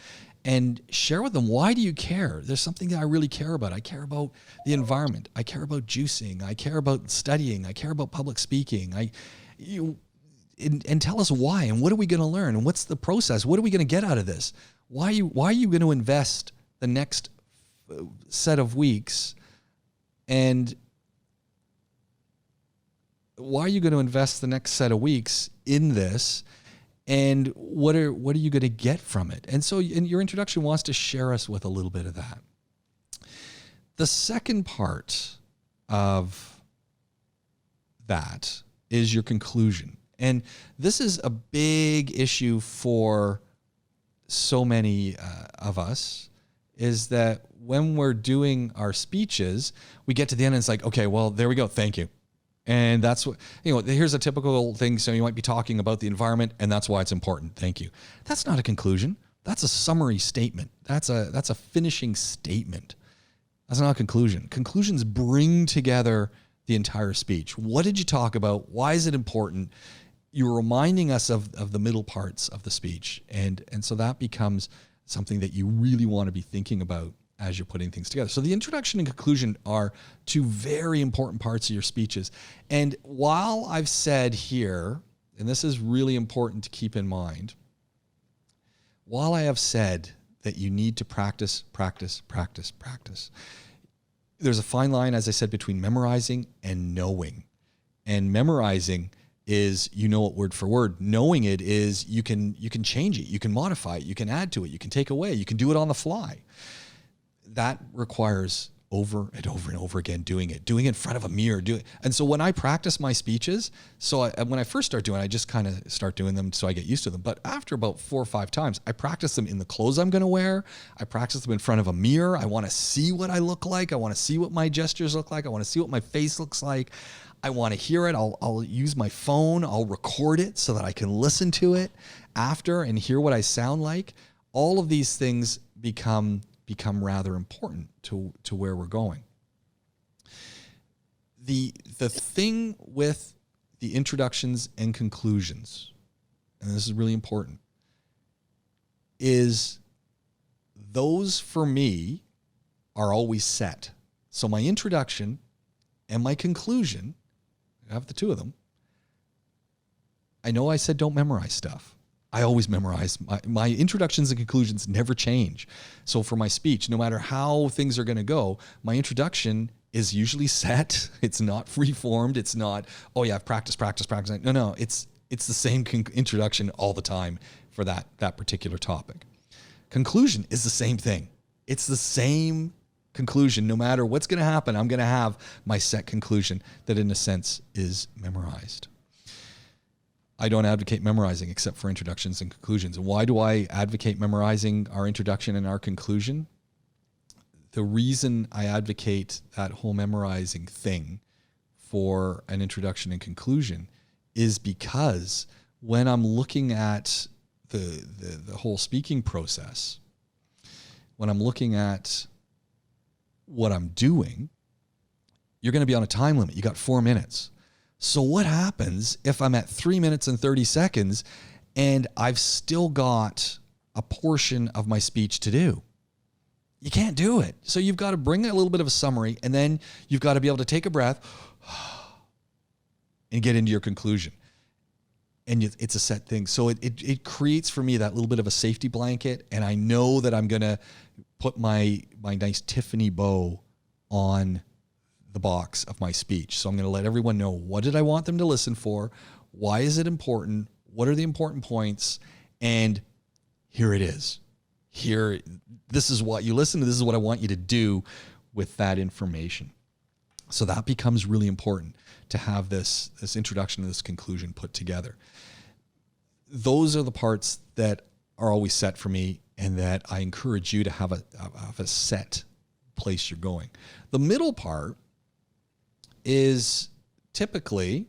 And share with them, why do you care? There's something that I really care about. I care about the environment. I care about juicing. I care about studying. I care about public speaking. And tell us why, and what are we going to learn, and what's the process? What are we going to get out of this? Why are you going to invest the next set of weeks, and why are you going to invest the next set of weeks in this? And what are you going to get from it? And so in your introduction wants to share us with a little bit of that. The second part of that is your conclusion. And this is a big issue for so many of us, is that when we're doing our speeches, we get to the end and it's like, okay, well, there we go. Thank you. And that's what, here's a typical thing. So you might be talking about the environment and that's why it's important. Thank you. That's not a conclusion. That's a summary statement. That's a finishing statement. That's not a conclusion. Conclusions bring together the entire speech. What did you talk about? Why is it important? You're reminding us of the middle parts of the speech. And so that becomes something that you really want to be thinking about as you're putting things together. So the introduction and conclusion are two very important parts of your speeches. And while I've said here, and this is really important to keep in mind, while I have said that you need to practice, there's a fine line, as I said, between memorizing and knowing. And memorizing is you know it word for word. Knowing it is you can change it, you can modify it, you can add to it, you can take away, you can do it on the fly. That requires over and over and over again doing it in front of a mirror. And so when I practice my speeches, when I first start doing it, I just kind of start doing them so I get used to them. But after about 4 or 5 times, I practice them in the clothes I'm going to wear. I practice them in front of a mirror. I want to see what I look like. I want to see what my gestures look like. I want to see what my face looks like. I want to hear it. I'll use my phone. I'll record it so that I can listen to it after and hear what I sound like. All of these things become rather important to where we're going. The thing with the introductions and conclusions, and this is really important, is those for me are always set. So my introduction and my conclusion, I have the two of them. I know I said don't memorize stuff. I always memorize. My introductions and conclusions never change. So for my speech, no matter how things are going to go, my introduction is usually set. It's not free-formed. It's not, oh yeah, I've practiced. No, it's the same introduction all the time for that particular topic. Conclusion is the same thing. It's the same conclusion. No matter what's going to happen, I'm going to have my set conclusion that in a sense is memorized. I don't advocate memorizing except for introductions and conclusions. And why do I advocate memorizing our introduction and our conclusion? The reason I advocate that whole memorizing thing for an introduction and conclusion is because when I'm looking at the whole speaking process, when I'm looking at what I'm doing, you're going to be on a time limit. You got 4 minutes. So what happens if I'm at 3 minutes and 30 seconds and I've still got a portion of my speech to do? You can't do it. So you've got to bring a little bit of a summary, and then you've got to be able to take a breath and get into your conclusion. And it's a set thing. So it creates for me that little bit of a safety blanket, and I know that I'm going to put my nice Tiffany bow on the box of my speech. So I'm going to let everyone know, what did I want them to listen for? Why is it important? What are the important points? And here it is. Here, this is what you listen to. This is what I want you to do with that information. So that becomes really important to have this introduction and this conclusion put together. Those are the parts that are always set for me, and that I encourage you to have a set place you're going. The middle part is typically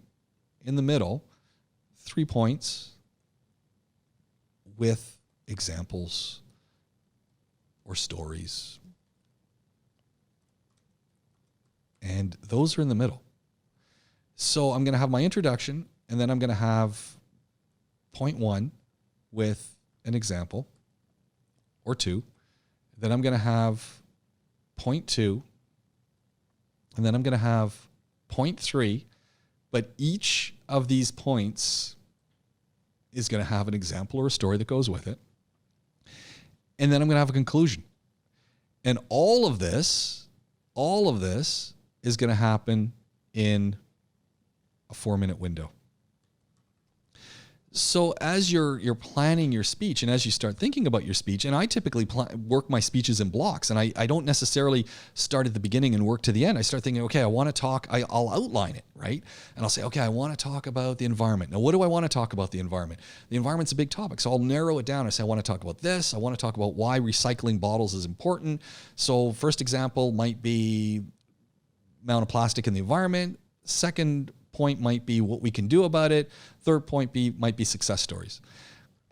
in the middle, 3 points with examples or stories. And those are in the middle. So I'm going to have my introduction, and then I'm going to have point 1 with an example or 2. Then I'm going to have point 2, and then I'm going to have point 3, but each of these points is going to have an example or a story that goes with it. And then I'm going to have a conclusion. And all of this is going to happen in a 4-minute window. So as you're planning your speech and as you start thinking about your speech, and I typically work my speeches in blocks, and I don't necessarily start at the beginning and work to the end. I start thinking, okay, I want to talk, I'll outline it, right? And I'll say, okay, I want to talk about the environment. Now, what do I want to talk about the environment? The environment's a big topic, so I'll narrow it down. I say, I want to talk about this. I want to talk about why recycling bottles is important. So first example might be amount of plastic in the environment. Second point might be what we can do about it. Third point might be success stories.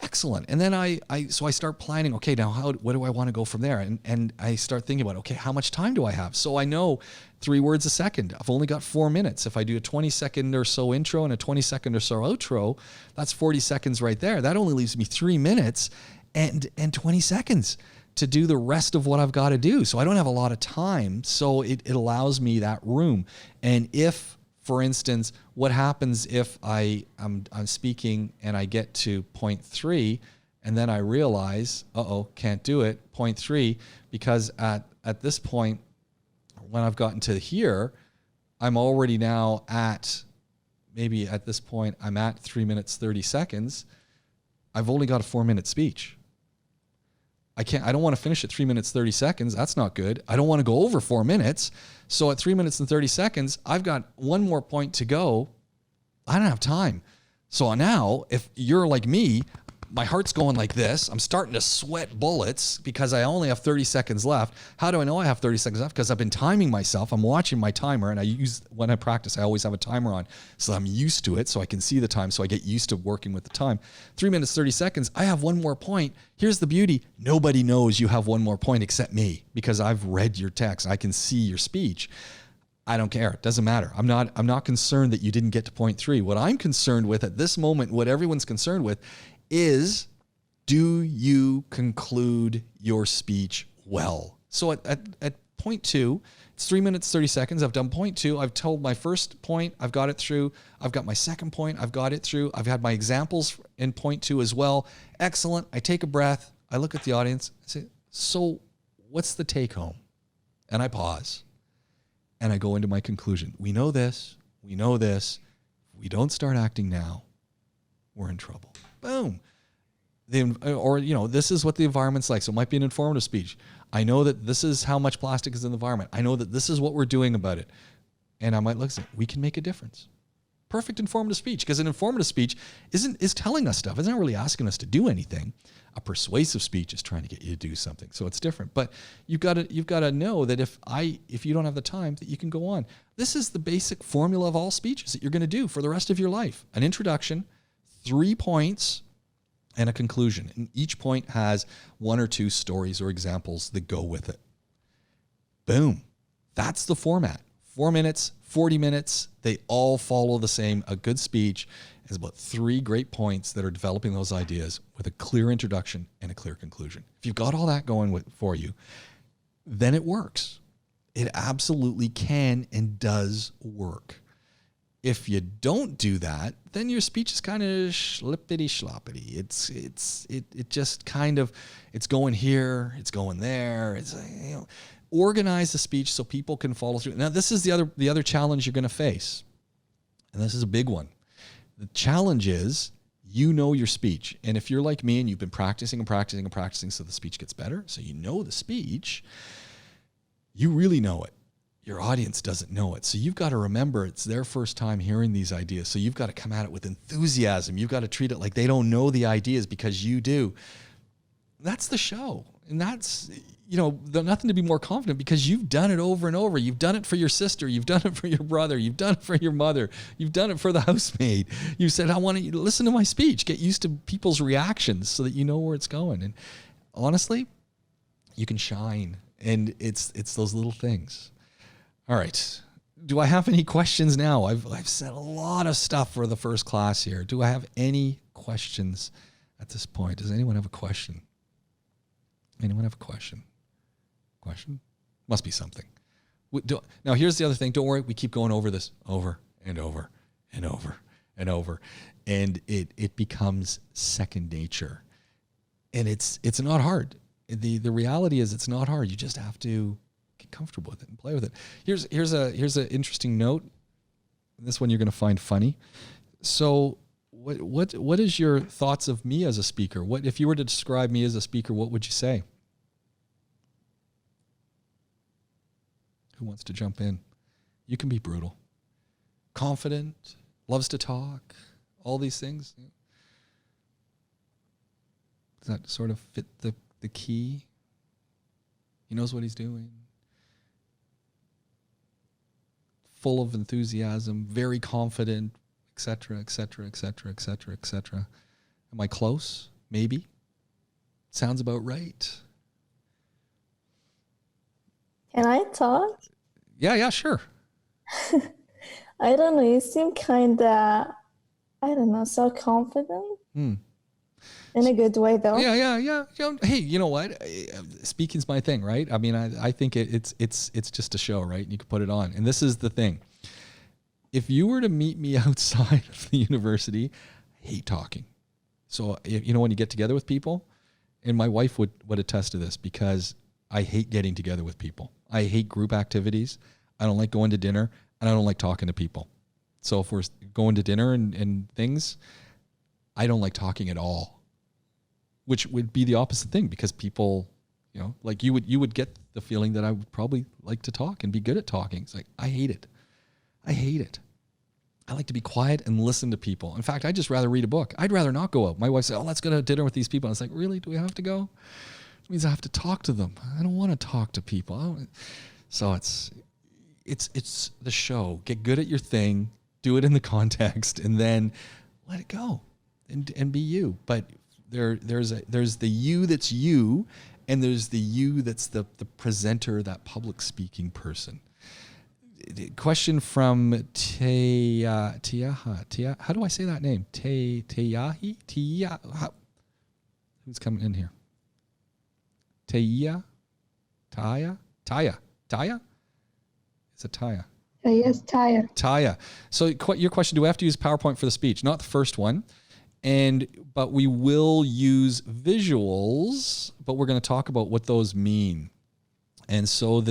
Excellent. And then I start planning, okay, now what do I want to go from there? And I start thinking about, okay, how much time do I have? So I know 3 words a second. I've only got 4 minutes. If I do a 20-second or so intro and a 20-second or so outro, that's 40 seconds right there. That only leaves me 3 minutes and 20 seconds to do the rest of what I've got to do. So I don't have a lot of time. So it allows me that room. And if, for instance, what happens if I'm speaking and I get to point 3 and then I realize, can't do it, point 3, because at this point, when I've gotten to here, I'm already now maybe at this point, I'm at 3 minutes, 30 seconds. I've only got a 4-minute speech. I don't want to finish at 3 minutes, 30 seconds. That's not good. I don't want to go over 4 minutes. So at 3 minutes and 30 seconds, I've got one more point to go. I don't have time. So now, if you're like me, my heart's going like this. I'm starting to sweat bullets because I only have 30 seconds left. How do I know I have 30 seconds left? Because I've been timing myself. I'm watching my timer, and when I practice, I always have a timer on. So I'm used to it, so I can see the time, so I get used to working with the time. 3 minutes, 30 seconds. I have one more point. Here's the beauty. Nobody knows you have one more point except me, because I've read your text. I can see your speech. I don't care. It doesn't matter. I'm not concerned that you didn't get to point 3. What I'm concerned with at this moment, what everyone's concerned with, is, do you conclude your speech well? So at point 2, it's 3 minutes, 30 seconds. I've done point 2. I've told my first point. I've got it through. I've got my second point. I've got it through. I've had my examples in point 2 as well. Excellent. I take a breath. I look at the audience. I say, so what's the take home? And I pause and I go into my conclusion. We know this. We know this. If we don't start acting now, we're in trouble. Boom. This is what the environment's like. So it might be an informative speech. I know that this is how much plastic is in the environment. I know that this is what we're doing about it. And I might look and say, we can make a difference. Perfect informative speech, because an informative speech is telling us stuff. It's not really asking us to do anything. A persuasive speech is trying to get you to do something. So it's different. But you've got to know that if you don't have the time, that you can go on. This is the basic formula of all speeches that you're going to do for the rest of your life. An introduction, 3 points, and a conclusion. And each point has 1 or 2 stories or examples that go with it. Boom. That's the format. 4 minutes, 40 minutes, they all follow the same. A good speech is about 3 great points that are developing those ideas with a clear introduction and a clear conclusion. If you've got all that going for you, then it works. It absolutely can and does work. If you don't do that, then your speech is kind of schlippity schloppity. It just kind of, it's going here, it's going there. It's organize the speech so people can follow through. Now, this is the other challenge you're going to face, and this is a big one. The challenge is, you know your speech, and if you're like me and you've been practicing and practicing and practicing, so the speech gets better, so you know the speech, you really know it. Your audience doesn't know it. So you've got to remember it's their first time hearing these ideas. So you've got to come at it with enthusiasm. You've got to treat it like they don't know the ideas because you do. That's the show. And that's, nothing to be more confident, because you've done it over and over. You've done it for your sister. You've done it for your brother. You've done it for your mother. You've done it for the housemaid. You said, I want you to listen to my speech. Get used to people's reactions so that you know where it's going. And honestly, you can shine. And it's those little things. All right. Do I have any questions now? I've said a lot of stuff for the first class here. Do I have any questions at this point? Does anyone have a question? Anyone have a question? Question? Must be something. Now, here's the other thing. Don't worry. We keep going over this over and over and over and over. And it becomes second nature. And it's not hard. the reality is it's not hard. You just have to get comfortable with it and play with it. Here's an interesting note. This one you're going to find funny. So what is your thoughts of me as a speaker? What if you were to describe me as a speaker, what would you say? Who wants to jump in? You can be brutal. Confident, loves to talk, all these things. Does that sort of fit the key? He knows what he's doing. Full of enthusiasm, very confident, etc., etc., etc., etc., etc. Am I close? Maybe. Sounds about right. Can I talk? Yeah, sure. I don't know. You seem kind of, I don't know, so confident. In a good way, though. Yeah. You know, hey, you know what? Speaking's my thing, right? I mean, I think it's just a show, right? And you can put it on. And this is the thing. If you were to meet me outside of the university, I hate talking. So, you know, when you get together with people, and my wife would attest to this because I hate getting together with people. I hate group activities. I don't like going to dinner, and I don't like talking to people. So if we're going to dinner and things, I don't like talking at all, which would be the opposite thing because people, you know, like you would get the feeling that I would probably like to talk and be good at talking. It's like, I hate it. I like to be quiet and listen to people. In fact, I'd just rather read a book. I'd rather not go out. My wife said, let's go to dinner with these people. And it's like, really? Do we have to go? It means I have to talk to them. I don't want to talk to people. So it's the show. Get good at your thing, do it in the context, and then let it go and be you. But there's the you that's you, and there's the you that's the presenter, that public speaking person. Question from Tiaha. How do I say that name? Tiahi? Who's coming in here? Taya? Is it Taya? Yes, Taya. Taya. So your question, do we have to use PowerPoint for the speech? Not the first one. But we will use visuals, but we're going to talk about what those mean. And so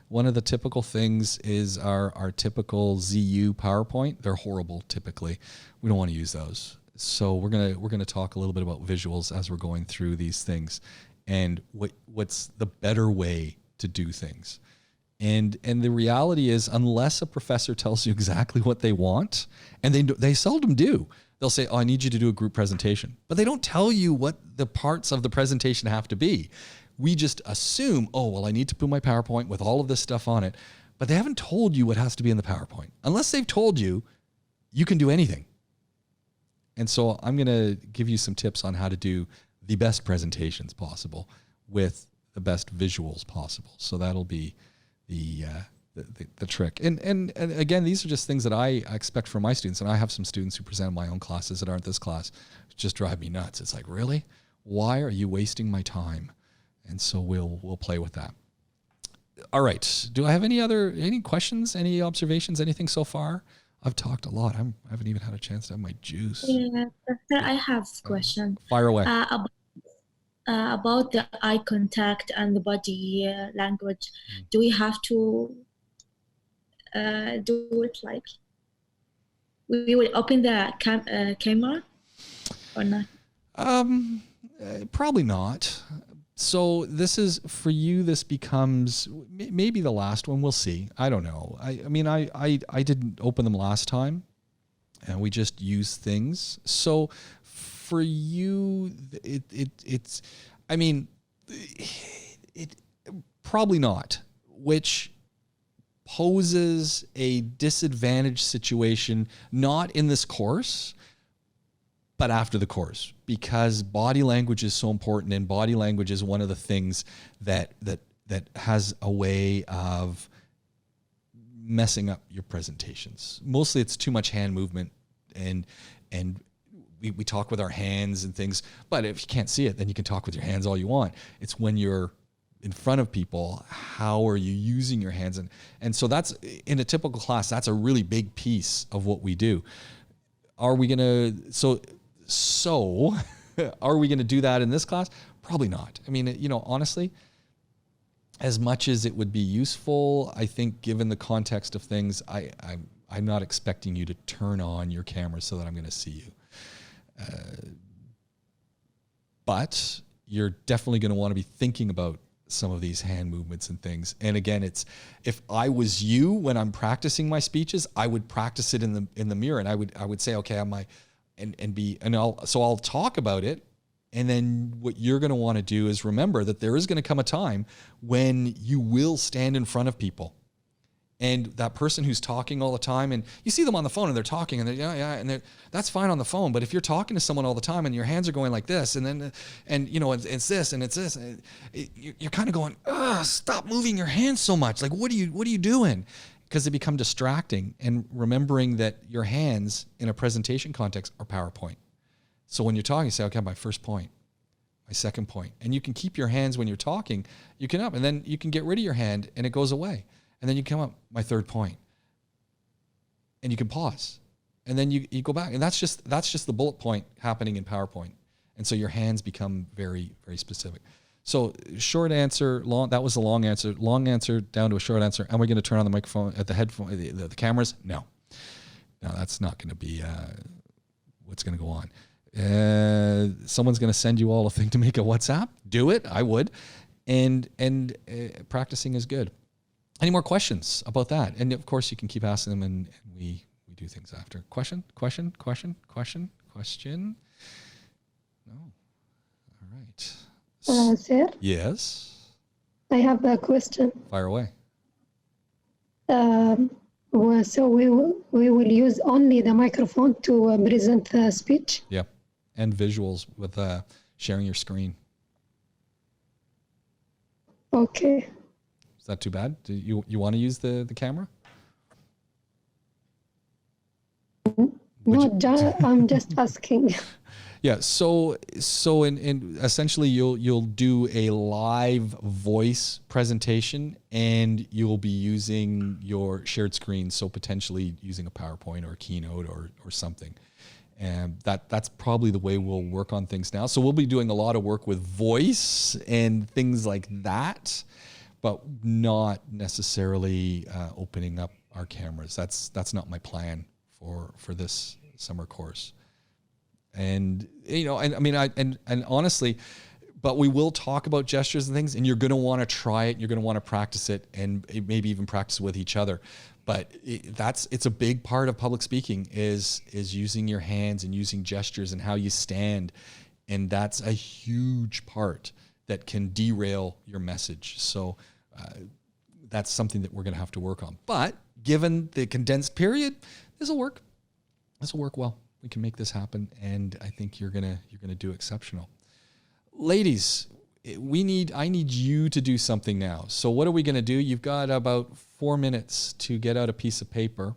one of the typical things is our typical ZU PowerPoint. They're horrible typically. We don't want to use those. So we're gonna talk a little bit about visuals as we're going through these things and what's the better way to do things. And the reality is, unless a professor tells you exactly what they want, and they seldom do, they'll say, I need you to do a group presentation. But they don't tell you what the parts of the presentation have to be. We just assume, I need to put my PowerPoint with all of this stuff on it. But they haven't told you what has to be in the PowerPoint. Unless they've told you, you can do anything. And so I'm going to give you some tips on how to do the best presentations possible with the best visuals possible. So that'll be the trick. And again, these are just things that I expect from my students. And I have some students who present my own classes that aren't this class. It just drive me nuts. It's like, really? Why are you wasting my time? And so we'll play with that. All right. Do I have any questions, any observations, anything so far? I've talked a lot. I haven't even had a chance to have my juice. Yeah, Professor, I have a question. Fire away. About the eye contact and the body language. Do we have to do it like we will open the camera or not? Probably not. So this is for you. This becomes maybe the last one. We'll see. I don't know. I mean, I didn't open them last time, and we just used things. So for you, it's. I mean, it probably not. Which poses a disadvantaged situation, not in this course, but after the course, because body language is so important, and body language is one of the things that has a way of messing up your presentations. Mostly it's too much hand movement, and we talk with our hands and things, but if you can't see it, then you can talk with your hands all you want. It's when you're in front of people, how are you using your hands? And so that's, in a typical class, that's a really big piece of what we do. Are we going to, so are we going to do that in this class? Probably not. I mean, honestly, as much as it would be useful, I think given the context of things, I'm not expecting you to turn on your camera so that I'm going to see you. But you're definitely going to want to be thinking about some of these hand movements and things. And again, if I was you when I'm practicing my speeches, I would practice it in the mirror, and I would say, okay, I'll talk about it. And then what you're going to want to do is remember that there is going to come a time when you will stand in front of people. And that person who's talking all the time, and you see them on the phone and they're talking and and that's fine on the phone. But if you're talking to someone all the time and your hands are going like this, and then, it's this and it's this, you're kind of going, stop moving your hands so much. Like, what are you doing? Because they become distracting. And remembering that your hands in a presentation context are PowerPoint. So when you're talking, you say, okay, my first point, my second point. And you can keep your hands when you're talking, you can up, and then you can get rid of your hand and it goes away. And then you come up, my third point. And you can pause. And then you go back. And that's just the bullet point happening in PowerPoint. And so your hands become very, very specific. So short answer, that was a long answer. Long answer down to a short answer. Am we going to turn on the microphone at the headphone, the cameras? No. No, that's not going to be what's going to go on. Someone's going to send you all a thing to make a WhatsApp. Do it. I would. And practicing is good. Any more questions about that? And of course you can keep asking them, and we do things after. Question? No. All right. Sir? Yes. I have a question. Fire away. So we will use only the microphone to present the speech? Yeah. And visuals with sharing your screen. Okay. Is that too bad? Do you want to use the camera? No, I'm just asking. Yeah. So in essentially you'll do a live voice presentation, and you'll be using your shared screen. So potentially using a PowerPoint or a Keynote or something. And that's probably the way we'll work on things now. So we'll be doing a lot of work with voice and things like that, but not necessarily opening up our cameras. That's not my plan for this summer course. And and honestly, but we will talk about gestures and things, and you're going to want to try it. You're going to want to practice it, and maybe even practice with each other. But it's a big part of public speaking is using your hands and using gestures and how you stand, and that's a huge part that can derail your message. So that's something that we're going to have to work on. But given the condensed period, this will work. This will work well. We can make this happen, and I think you're gonna do exceptional. Ladies, I need you to do something now. So what are we gonna do? You've got about 4 minutes to get out a piece of paper.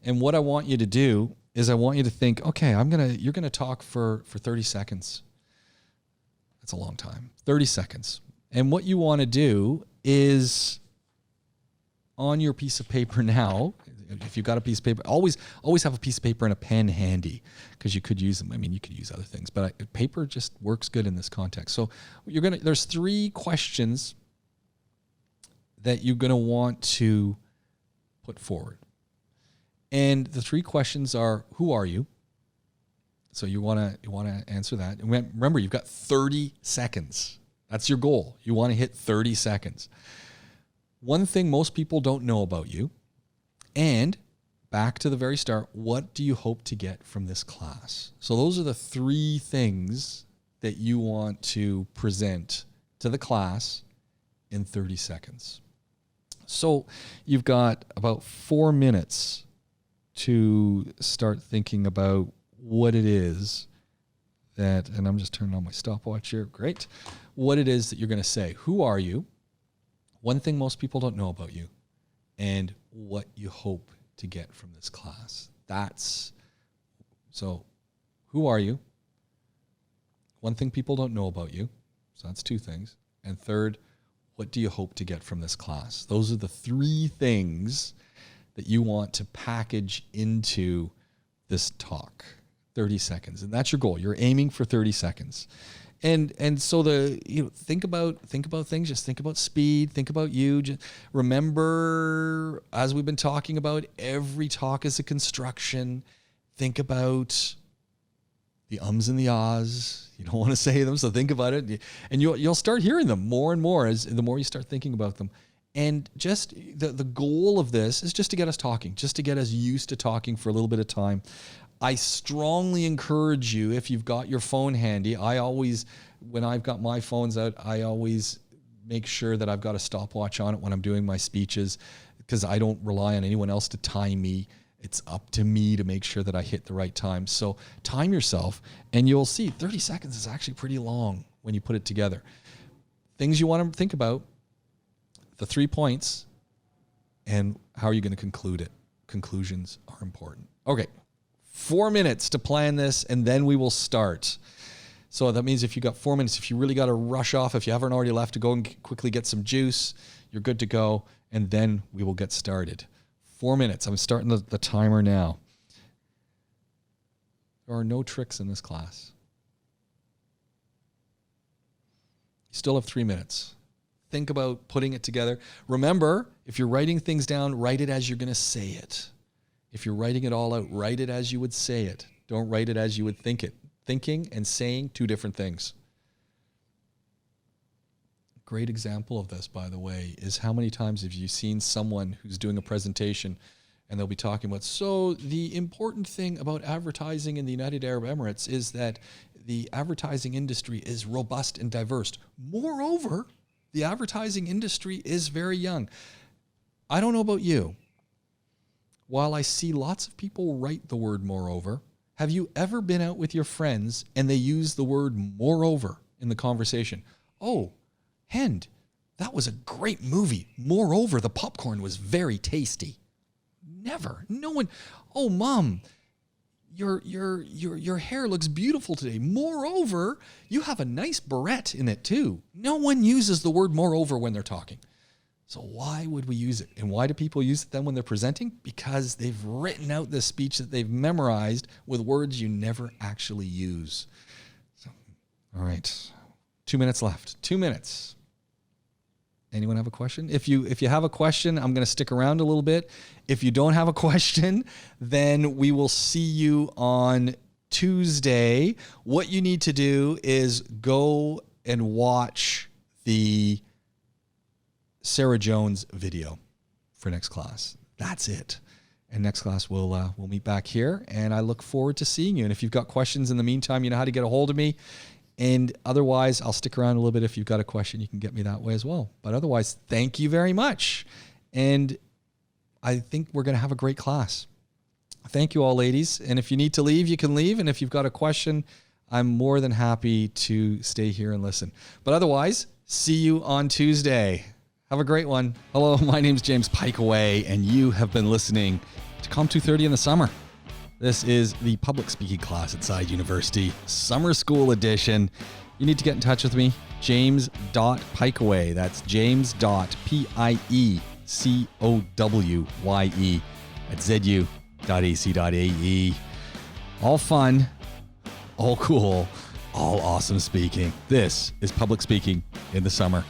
And what I want you to do is I want you to think, okay, you're gonna talk for 30 seconds. That's a long time. 30 seconds. And what you want to do is on your piece of paper now, if you've got a piece of paper, always have a piece of paper and a pen handy, because you could use them. I mean, you could use other things, but paper just works good in this context. So there's 3 questions that you're going to want to put forward. And the 3 questions are, who are you? So you want to answer that. And remember, you've got 30 seconds. That's your goal. You want to hit 30 seconds. One thing most people don't know about you. And back to the very start, what do you hope to get from this class? So those are the 3 things that you want to present to the class in 30 seconds. So you've got about 4 minutes to start thinking about what it is that, and I'm just turning on my stopwatch here. Great. What it is that you're going to say. Who are you? One thing most people don't know about you. And what you hope to get from this class. So who are you? One thing people don't know about you. So that's 2 things. And third, what do you hope to get from this class? Those are the 3 things that you want to package into this talk. 30 seconds. And that's your goal. You're aiming for 30 seconds. And so think about things, just think about speed, think about you. Just remember, as we've been talking about, every talk is a construction. Think about the ums and the ahs. You don't want to say them, so think about it. And you'll start hearing them more and more as the more you start thinking about them. And just the goal of this is just to get us talking, just to get us used to talking for a little bit of time. I strongly encourage you, if you've got your phone handy, when I've got my phones out, I always make sure that I've got a stopwatch on it when I'm doing my speeches, because I don't rely on anyone else to time me. It's up to me to make sure that I hit the right time. So time yourself, and you'll see 30 seconds is actually pretty long when you put it together. Things you want to think about, the 3 points, and how are you going to conclude it? Conclusions are important. Okay. 4 minutes to plan this, and then we will start. So that means if you got 4 minutes, if you really got to rush off, if you haven't already left, to go and quickly get some juice, you're good to go, and then we will get started. 4 minutes. I'm starting the timer now. There are no tricks in this class. You still have 3 minutes. Think about putting it together. Remember, if you're writing things down, write it as you're going to say it. If you're writing it all out, write it as you would say it. Don't write it as you would think it. Thinking and saying, two different things. Great example of this, by the way, is how many times have you seen someone who's doing a presentation and they'll be talking about, so the important thing about advertising in the United Arab Emirates is that the advertising industry is robust and diverse. Moreover, the advertising industry is very young. I don't know about you. While I see lots of people write the word moreover, have you ever been out with your friends and they use the word moreover in the conversation? Oh, Hend, that was a great movie. Moreover, the popcorn was very tasty. Never. No one. Oh, Mom, your hair looks beautiful today. Moreover, you have a nice barrette in it too. No one uses the word moreover when they're talking. So why would we use it? And why do people use it then when they're presenting? Because they've written out this speech that they've memorized with words you never actually use. So, all right, 2 minutes left. 2 minutes. Anyone have a question? If you have a question, I'm going to stick around a little bit. If you don't have a question, then we will see you on Tuesday. What you need to do is go and watch the Sarah Jones video for next class. That's it. And next class we'll meet back here, and I look forward to seeing you. And if you've got questions in the meantime, you know how to get a hold of me. And otherwise, I'll stick around a little bit. If you've got a question, you can get me that way as well. But otherwise, thank you very much. And I think we're going to have a great class. Thank you all, ladies. And if you need to leave, you can leave. And if you've got a question, I'm more than happy to stay here and listen. But otherwise, see you on Tuesday. Have a great one. Hello, my name's James Pikeway, and you have been listening to Com 230 in the summer. This is the public speaking class at Side University, Summer School Edition. You need to get in touch with me, james.pikeway. That's james.piecowye at zu.ac.ae. All fun, all cool, all awesome speaking. This is public speaking in the summer.